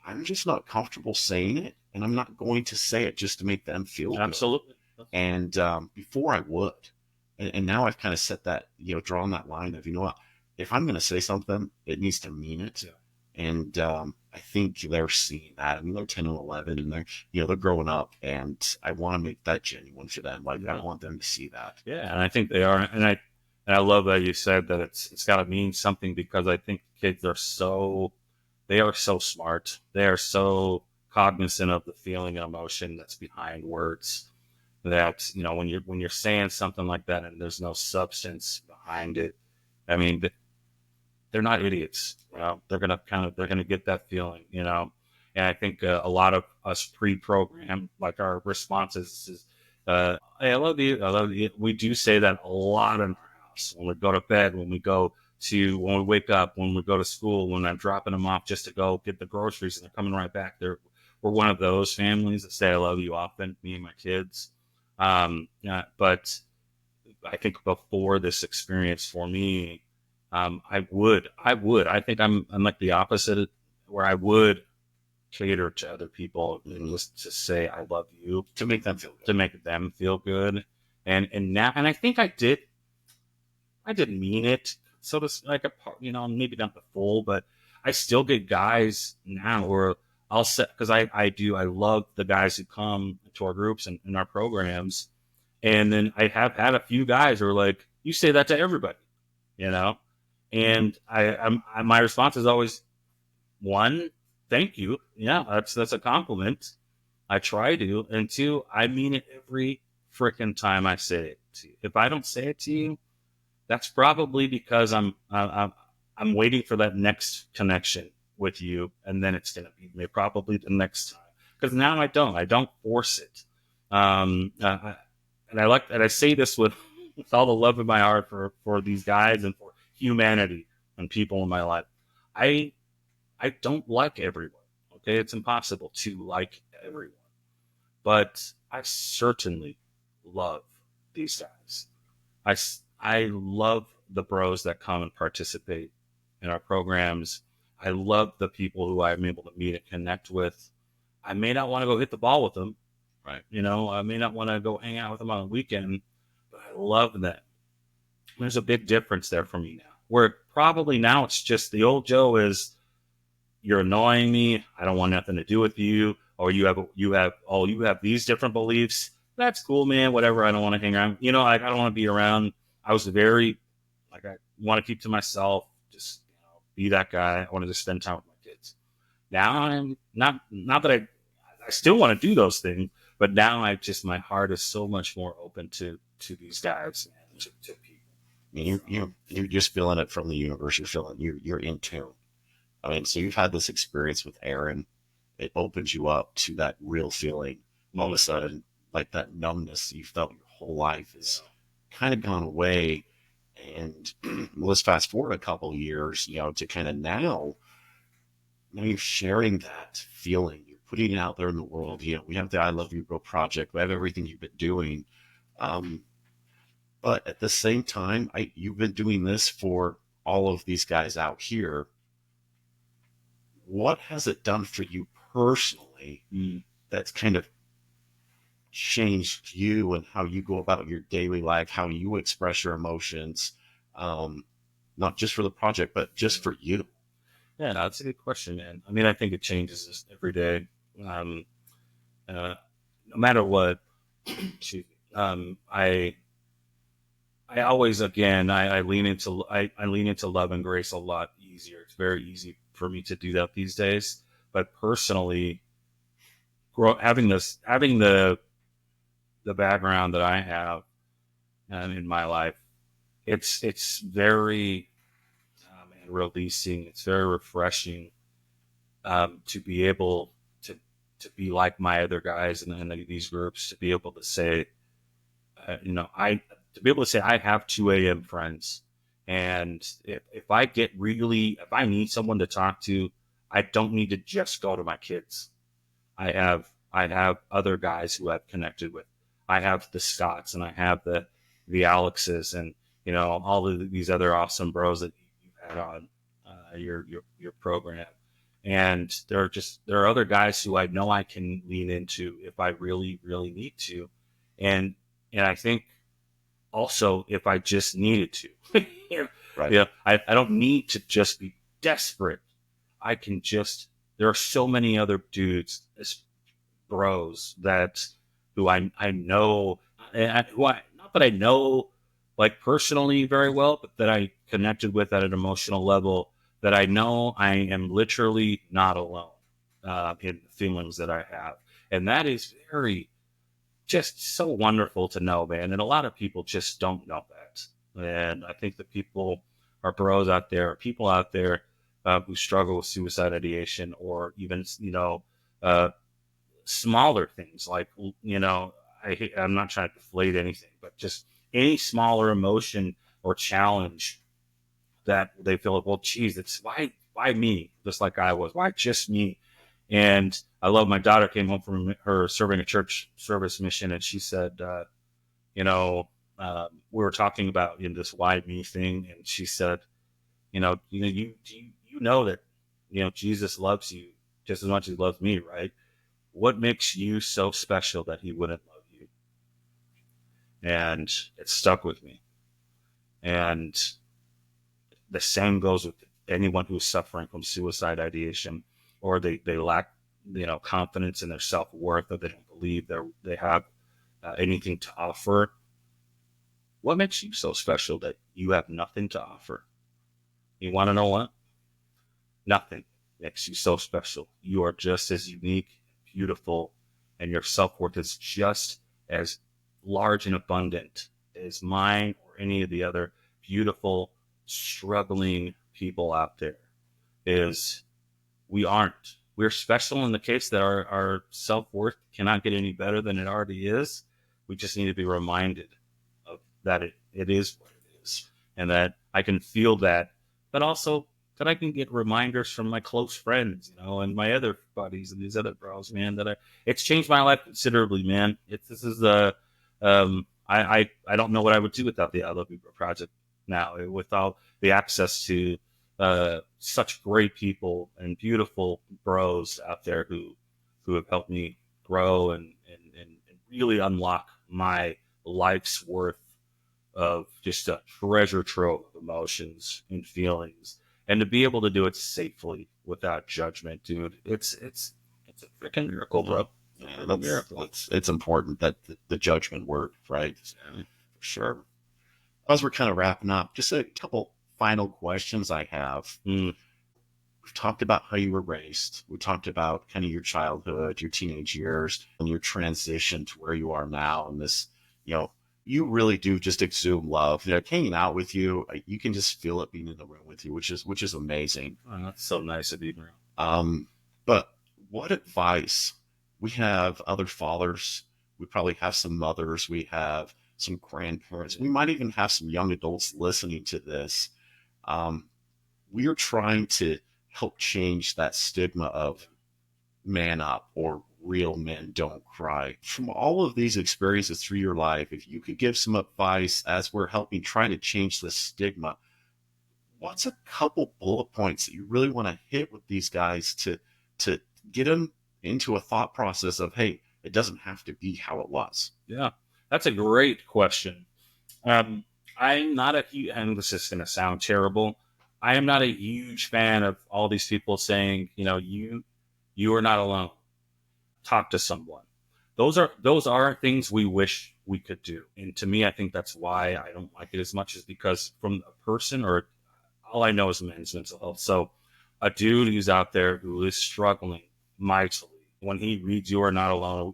I'm just not comfortable saying it, and I'm not going to say it just to make them feel good. absolutely. And before I would, and now I've kind of set that, drawn that line of, what, if I'm going to say something, it needs to mean it. Yeah. And I think they're seeing that. I mean, they're 10 and 11, and they're growing up, and I want to make that genuine for them. Like, I want them to see that. Yeah, and I think they are, and I love that you said that it's got to mean something, because I think kids they are so smart. They are so cognizant of the feeling and emotion that's behind words. That when you're saying something like that and there's no substance behind it, I mean, they're not idiots. They're gonna get that feeling, And I think a lot of us pre-programmed, like our responses is, "Hey, I love you, I love you." We do say that a lot in our house when we go to bed, when we wake up, when we go to school, when I'm dropping them off just to go get the groceries, and they're coming right back. We're one of those families that say "I love you" often, me and my kids. But I think before this experience for me, I think I'm like the opposite, where I would cater to other people and just to say "I love you" To make them feel good. to make them feel good, and I think I didn't mean it, so to like maybe not the full, but I still get guys now where I'll set, because I love the guys who come to our groups and in our programs. And then I have had a few guys who are like, you say that to everybody, you know? And my response is always, one, thank you. Yeah, that's a compliment. I try to. And two, I mean it every freaking time I say it to you. If I don't say it to you, that's probably because I'm waiting for that next connection with you, and then it's going to be probably the next time. Because now I don't force it. And I say this with all the love in my heart for these guys and for humanity and people in my life. I don't like everyone. Okay, it's impossible to like everyone, but I certainly love these guys. I love the bros that come and participate in our programs. I love the people who I'm able to meet and connect with. I may not want to go hit the ball with them, Right. I may not want to go hang out with them on a weekend, but I love them. There's a big difference there for me now. Where probably now it's just the old Joe is, you're annoying me. I don't want nothing to do with you. Or you have these different beliefs. That's cool, man. Whatever. I don't want to hang around. I don't want to be around. I was very, like, I want to keep to myself. Just be that guy. I want to just spend time with my kids. Now I'm not that I still want to do those things, but now my heart is so much more open to these guys and to people. I mean, you're just feeling it from the universe. You're in tune. I mean, so you've had this experience with Aaron. It opens you up to that real feeling. All of a sudden, like that numbness you felt your whole life is kind of gone away. And let's fast forward a couple of years, to kind of now you're sharing that feeling. You're putting it out there in the world. We have the I Love You Bro project. We have everything you've been doing. But at the same time, you've been doing this for all of these guys out here. What has it done for you personally that's kind of changed you and how you go about your daily life, how you express your emotions, not just for the project, but just for you? Yeah, that's a good question, man. I mean, I think it changes every day. No matter what, I always, again, I lean into love and grace a lot easier. It's very easy for me to do that these days. But personally, having the background that I have in my life, it's very releasing. It's very refreshing to be able to be like my other guys in these groups, to be able to say, to be able to say I have 2 a.m. friends. And if I need someone to talk to, I don't need to just go to my kids. I have other guys who I've connected with. I have the Scotts and I have the Alexes and, all of these other awesome bros that you've had on your program. And there are other guys who I know I can lean into if I really, really need to. And I think also if I just needed to, Right. I don't need to just be desperate. There are so many other dudes, bros who I know, and not that I know like personally very well, but that I connected with at an emotional level, that I know I am literally not alone in the feelings that I have. And that is just so wonderful to know, man. And a lot of people just don't know that. And I think that people are bros out there, people out there who struggle with suicide ideation, or even, smaller things like, I'm not trying to deflate anything, but just any smaller emotion or challenge that they feel like, well, geez, it's why me? Just like I was, why just me? And I love, my daughter came home from her serving a church service mission, and she said, we were talking about this why me thing, and she said, you know that Jesus loves you just as much as he loves me, right? What makes you so special that he wouldn't love you? And it stuck with me. And the same goes with anyone who's suffering from suicide ideation, or they lack, confidence in their self-worth, or they don't believe they have anything to offer. What makes you so special that you have nothing to offer? You want to know what? Nothing makes you so special. You are just as unique, beautiful, and your self-worth is just as large and abundant as mine or any of the other beautiful, struggling people out there. Is we aren't. We're special in the case that our self-worth cannot get any better than it already is. We just need to be reminded of that it is what it is, and that I can feel that, but also that I can get reminders from my close friends, and my other buddies and these other bros, man, it's changed my life considerably, man. This is I don't know what I would do without the I Love You Bro project now, without the access to such great people and beautiful bros out there who have helped me grow and really unlock my life's worth of just a treasure trove of emotions and feelings, and to be able to do it safely without judgment, dude. It's a freaking miracle, bro. Yeah, it's important that the judgment word, right? Yeah. For sure. As we're kind of wrapping up, just a couple final questions I have. We've talked about how you were raised. We talked about kind of your childhood, your teenage years, and your transition to where you are now. And this, you really do just exude love. Hanging out with you, you can just feel it being in the room with you, which is amazing. Oh, that's so nice of you. But what advice? We have other fathers. We probably have some mothers. We have some grandparents. We might even have some young adults listening to this. We are trying to help change that stigma of man up or real men don't cry. From all of these experiences through your life, if you could give some advice as we're helping try to change the stigma, what's a couple bullet points that you really want to hit with these guys to get them into a thought process of, hey, it doesn't have to be how it was? Yeah, that's a great question. I'm not a huge, and this is going to sound terrible, I am not a huge fan of all these people saying, you are not alone. Talk to someone. Those are things we wish we could do. And to me, I think that's why I don't like it as much, is because from a person, or all I know is men's mental health. So a dude who's out there who is struggling mightily, when he reads "You Are Not Alone,"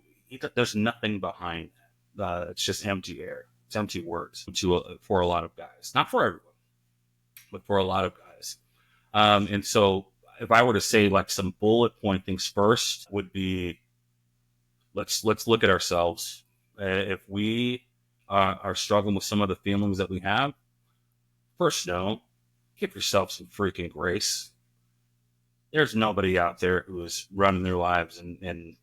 there's nothing behind that. It's just empty air. It's empty words for a lot of guys. Not for everyone, but for a lot of guys. And so if I were to say like some bullet point things first, would be, let's look at ourselves. If we are struggling with some of the feelings that we have, first, give yourself some freaking grace. There's nobody out there who is running their lives and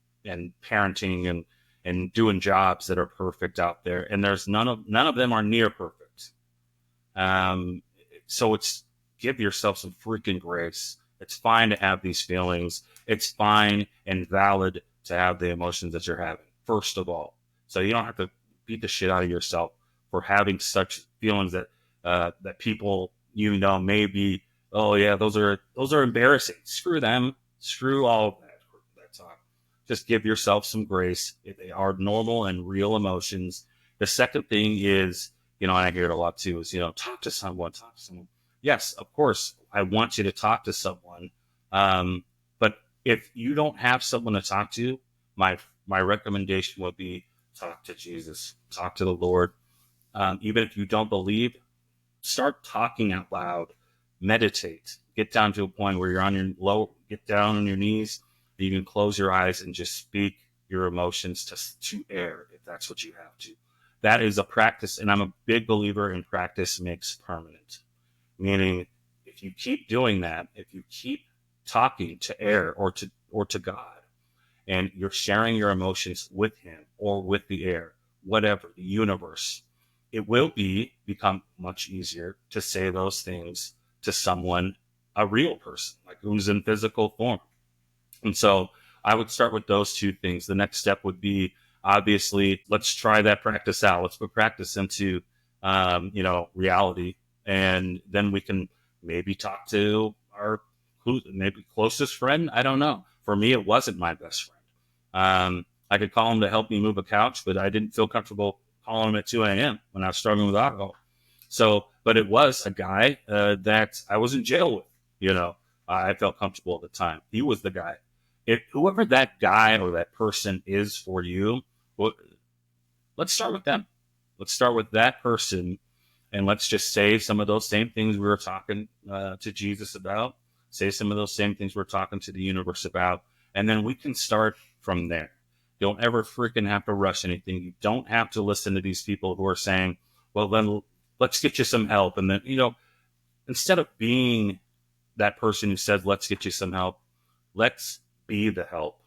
parenting and doing jobs that are perfect out there, and there's none of them are near perfect. So it's, give yourself some freaking grace. It's fine to have these feelings. It's fine and valid to have the emotions that you're having, first of all. So you don't have to beat the shit out of yourself for having such feelings that that people maybe, oh yeah, those are embarrassing. Screw them. Screw all of that talk. Just give yourself some grace. They are normal and real emotions. The second thing is, and I hear it a lot too, is, talk to someone. Yes, of course, I want you to talk to someone. But if you don't have someone to talk to, my recommendation would be, talk to Jesus, talk to the Lord. Even if you don't believe, start talking out loud, meditate, get down to a point where you're get down on your knees. You can close your eyes and just speak your emotions to air, if that's what you have to. That is a practice, and I'm a big believer in practice makes permanent. Meaning, if you keep doing that, if you keep talking to air or to God, and you're sharing your emotions with Him or with the air, whatever, the universe, it will become much easier to say those things to someone, a real person, like who's in physical form. And so I would start with those two things. The next step would be, obviously, let's try that practice out. Let's put practice into, reality. And then we can maybe talk to our maybe closest friend. I don't know. For me, it wasn't my best friend. I could call him to help me move a couch, but I didn't feel comfortable calling him at 2 a.m. when I was struggling with alcohol. So, but it was a guy that I was in jail with. You know, I felt comfortable at the time. He was the guy. If whoever that guy or that person is for you, well, let's start with them. Let's start with that person, and let's just say some of those same things we were talking to Jesus about. Say some of those same things we're talking to the universe about, and then we can start from there. You don't ever freaking have to rush anything. You don't have to listen to these people who are saying, well, then let's get you some help. And then, you know, instead of being that person who says, let's get you some help, let's be the help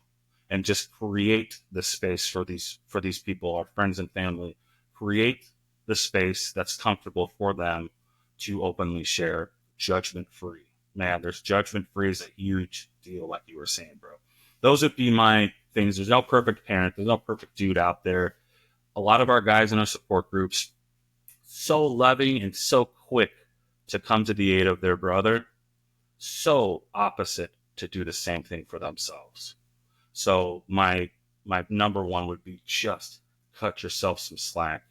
and just create the space for these people, our friends and family. Create the space that's comfortable for them to openly share, judgment free. Man, there's judgment free is a huge deal, like you were saying, bro. Those would be my things. There's no perfect parent. There's no perfect dude out there. A lot of our guys in our support groups, so loving and so quick to come to the aid of their brother, so opposite to do the same thing for themselves. So my number one would be just cut yourself some slack.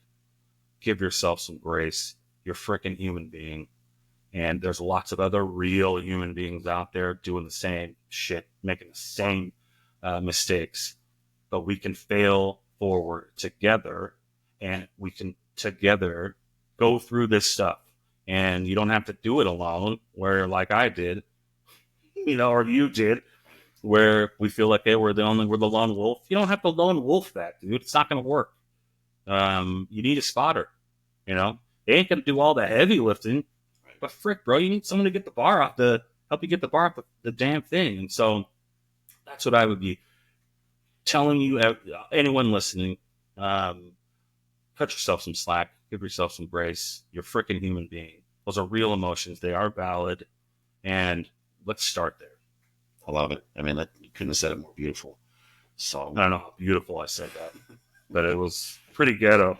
Give yourself some grace. You're a freaking human being. And there's lots of other real human beings out there doing the same shit, making the same mistakes. But we can fail forward together, and we can together go through this stuff. And you don't have to do it alone, where like I did, you know, or you did, where we feel like, hey, we're the lone wolf. You don't have to lone wolf that, dude. It's not going to work. You need a spotter, you know. They ain't going to do all the heavy lifting, but frick, bro, you need someone to get the bar off help you get the bar off the damn thing. And so that's what I would be telling you, anyone listening. Cut yourself some slack. Give yourself some grace. You're a freaking human being. Those are real emotions. They are valid. And let's start there. I love it. I mean, you couldn't have said it more beautiful. So I don't know how beautiful I said that, but it was pretty ghetto.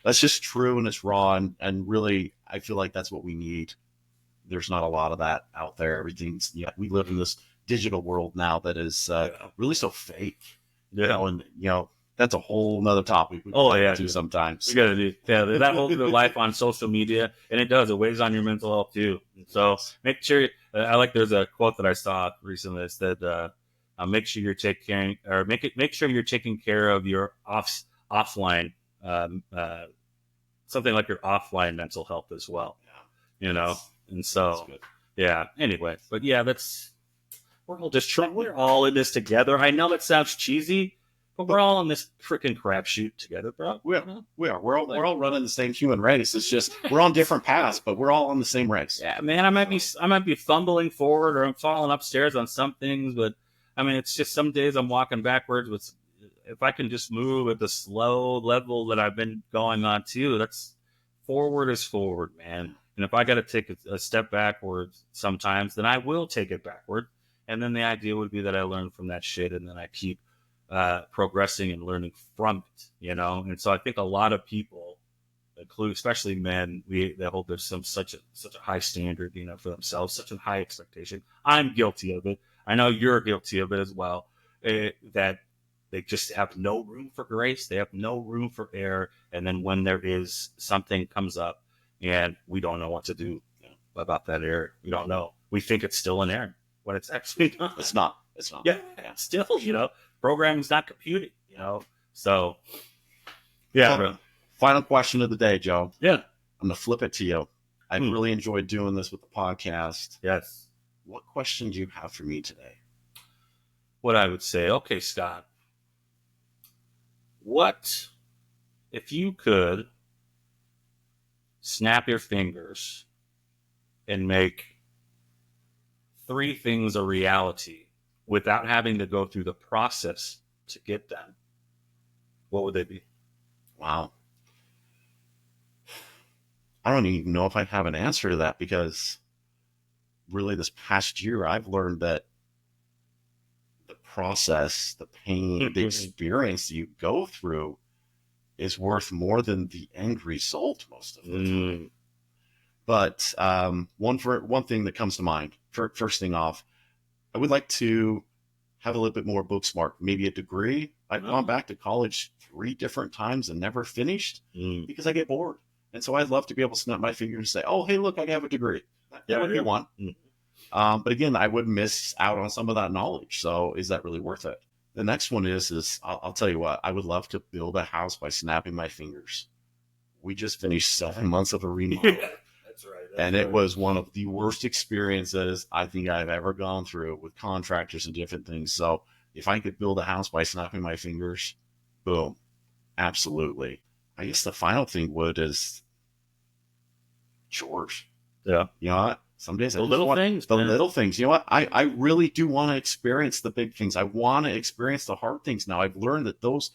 That's just true, and it's raw, and really, I feel like that's what we need. There's not a lot of that out there. Everything's, yeah, we live in this digital world now that is really so fake. Yeah. You know, and you know, that's a whole nother topic we do sometimes. We gotta do that whole life on social media, and it weighs on your mental health too. So make sure. There's a quote that I saw recently that said, "Make sure you're taking make sure you're taking care of your offline, something like your offline mental health as well." Yeah. You know, and so yeah. Anyway, but yeah, we're all in this together. I know that sounds cheesy, but we're all in this freaking crapshoot together, bro. We are. We're all running the same human race. It's just we're on different paths, but we're all on the same race. Yeah, man. I might be fumbling forward, or I'm falling upstairs on some things, but I mean, it's just some days I'm walking backwards. If I can just move at the slow level that I've been going on too, that's forward is forward, man. And if I got to take a step backwards sometimes, then I will take it backward. And then the idea would be that I learn from that shit, and then I keep progressing and learning from it, you know. And so I think a lot of people, especially men, they hold such a high standard, you know, for themselves, such a high expectation. I'm guilty of it. I know you're guilty of it as well. That they just have no room for grace. They have no room for error. And then when there is something comes up, and we don't know what to do about that error, we don't know. We think it's still an error when it's actually not. It's not. Yeah. Still, you know, programming's not computing, you know. So, yeah. Final question of the day, Joe. Yeah. I'm going to flip it to you. I've really enjoyed doing this with the podcast. Yes. What question do you have for me today? What I would say, okay, Scott, what if you could snap your fingers and make 3 things a reality without having to go through the process to get them? What would they be? Wow. I don't even know if I have an answer to that, because really this past year I've learned that the process, the pain, the experience you go through is worth more than the end result most of the time. But one thing that comes to mind, first thing off, I would like to have a little bit more book smart, maybe a degree. I've gone back to college 3 different times and never finished because I get bored. And so I'd love to be able to snap my finger and say, oh, hey, look, I have a degree. That would be one. But again, I would miss out on some of that knowledge. So is that really worth it? The next one is I'll tell you what, I would love to build a house by snapping my fingers. We just finished 7 months of a remodel. That's right. And it was one of the worst experiences I think I've ever gone through with contractors and different things. So if I could build a house by snapping my fingers, boom, absolutely. I guess the final thing is chores. Yeah. You know what? Some days the little things. The little things. You know what? I really do want to experience the big things. I want to experience the hard things now. I've learned that those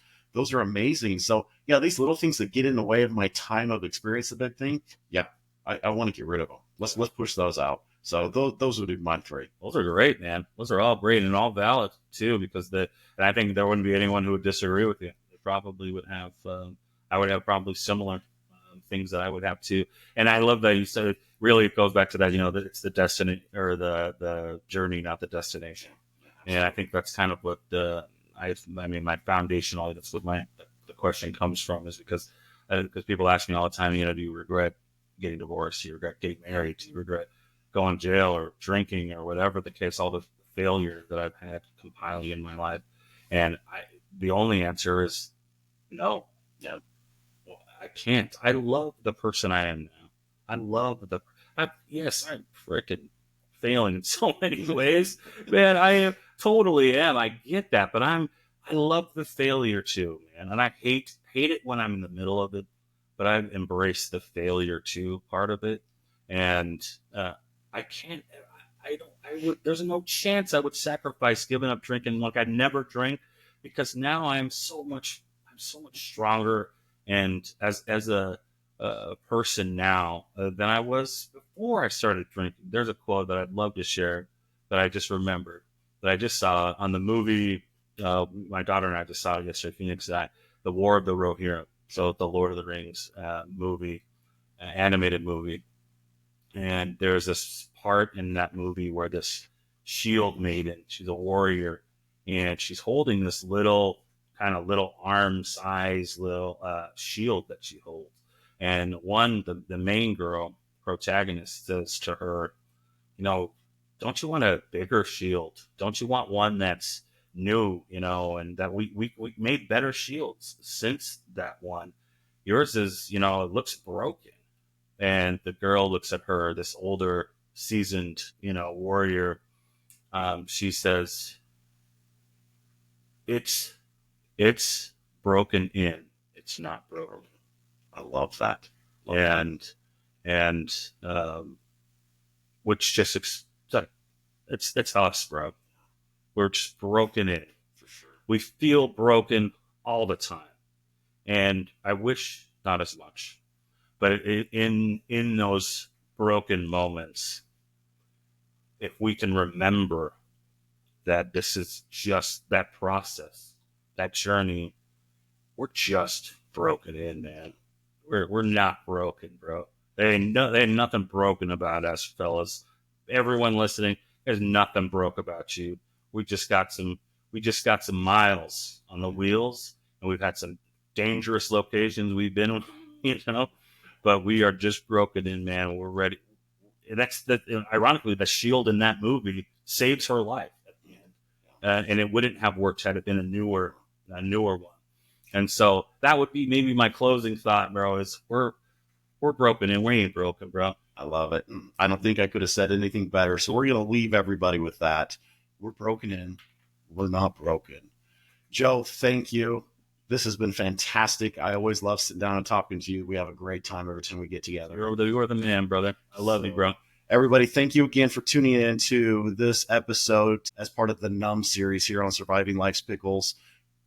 are amazing. So yeah, these little things that get in the way of my time of experience the big thing. Yeah, I want to get rid of them. Let's push those out. So those would be my 3. Those are great, man. Those are all great and all valid too, because and I think there wouldn't be anyone who would disagree with you. They probably would have. I would have probably similar things that I would have too. And I love that you said. Really, it goes back to that. You know, that it's the destiny or the journey, not the destination. And I think that's kind of what I mean, my foundational. That's what the question comes from, is because people ask me all the time, you know, do you regret getting divorced? Do you regret getting married? Do you regret going to jail or drinking or whatever the case? All the failure that I've had compiling in my life, and the only answer is no. Yeah, well, I can't. I love the person I am now. I love yes, I'm freaking failing in so many ways, man. I totally am. I get that, but I love the failure too, man. And I hate it when I'm in the middle of it, but I embrace the failure too part of it. And I can't. There's no chance I would sacrifice giving up drinking. Like I never drink, because now I'm so much stronger, and as a person now than I was before I started drinking. There's a quote that I'd love to share that I just remembered, that I just saw on the movie. My daughter and I just saw it yesterday, Phoenix, The War of the Rohirrim. So the Lord of the Rings movie, animated movie. And there's this part in that movie where this shield maiden, she's a warrior, and she's holding this little arm size little shield that she holds. And the main girl protagonist says to her, you know, don't you want a bigger shield? Don't you want one that's new, you know, and that we made better shields since that one. Yours is, you know, it looks broken. And the girl looks at her, this older, seasoned, you know, warrior. She says, it's broken in. It's not broken. I love that. And which just it's us, bro. We're just broken in. For sure. We feel broken all the time, and I wish not as much. But in those broken moments, if we can remember that this is just that process, that journey, we're just broken in, man. We're not broken, bro. There ain't nothing broken about us, fellas. Everyone listening, there's nothing broke about you. We just got some miles on the wheels, and we've had some dangerous locations we've been, you know. But we are just broken in, man. We're ready. And ironically, the shield in that movie saves her life at the end, and it wouldn't have worked had it been a newer one. And so that would be maybe my closing thought, bro. Is we're broken and we ain't broken, bro. I love it. I don't think I could have said anything better. So we're going to leave everybody with that. We're broken in. We're not broken. Joe, thank you. This has been fantastic. I always love sitting down and talking to you. We have a great time every time we get together. You're the man, brother. I love you, bro. Everybody, thank you again for tuning in to this episode as part of the Numb series here on Surviving Life's Pickles.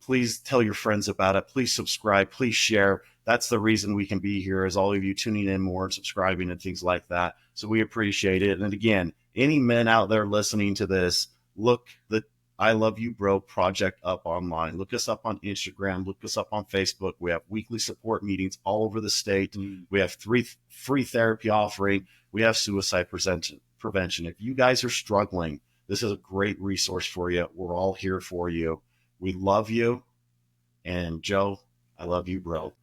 Please tell your friends about it. Please subscribe. Please share. That's the reason we can be here, is all of you tuning in more and subscribing and things like that. So we appreciate it. And again, any men out there listening to this, look, I Love You Bro project up online. Look us up on Instagram. Look us up on Facebook. We have weekly support meetings all over the state. We have 3 free therapy offering. We have suicide prevention. If you guys are struggling, this is a great resource for you. We're all here for you. We love you. And Joe, I love you, bro.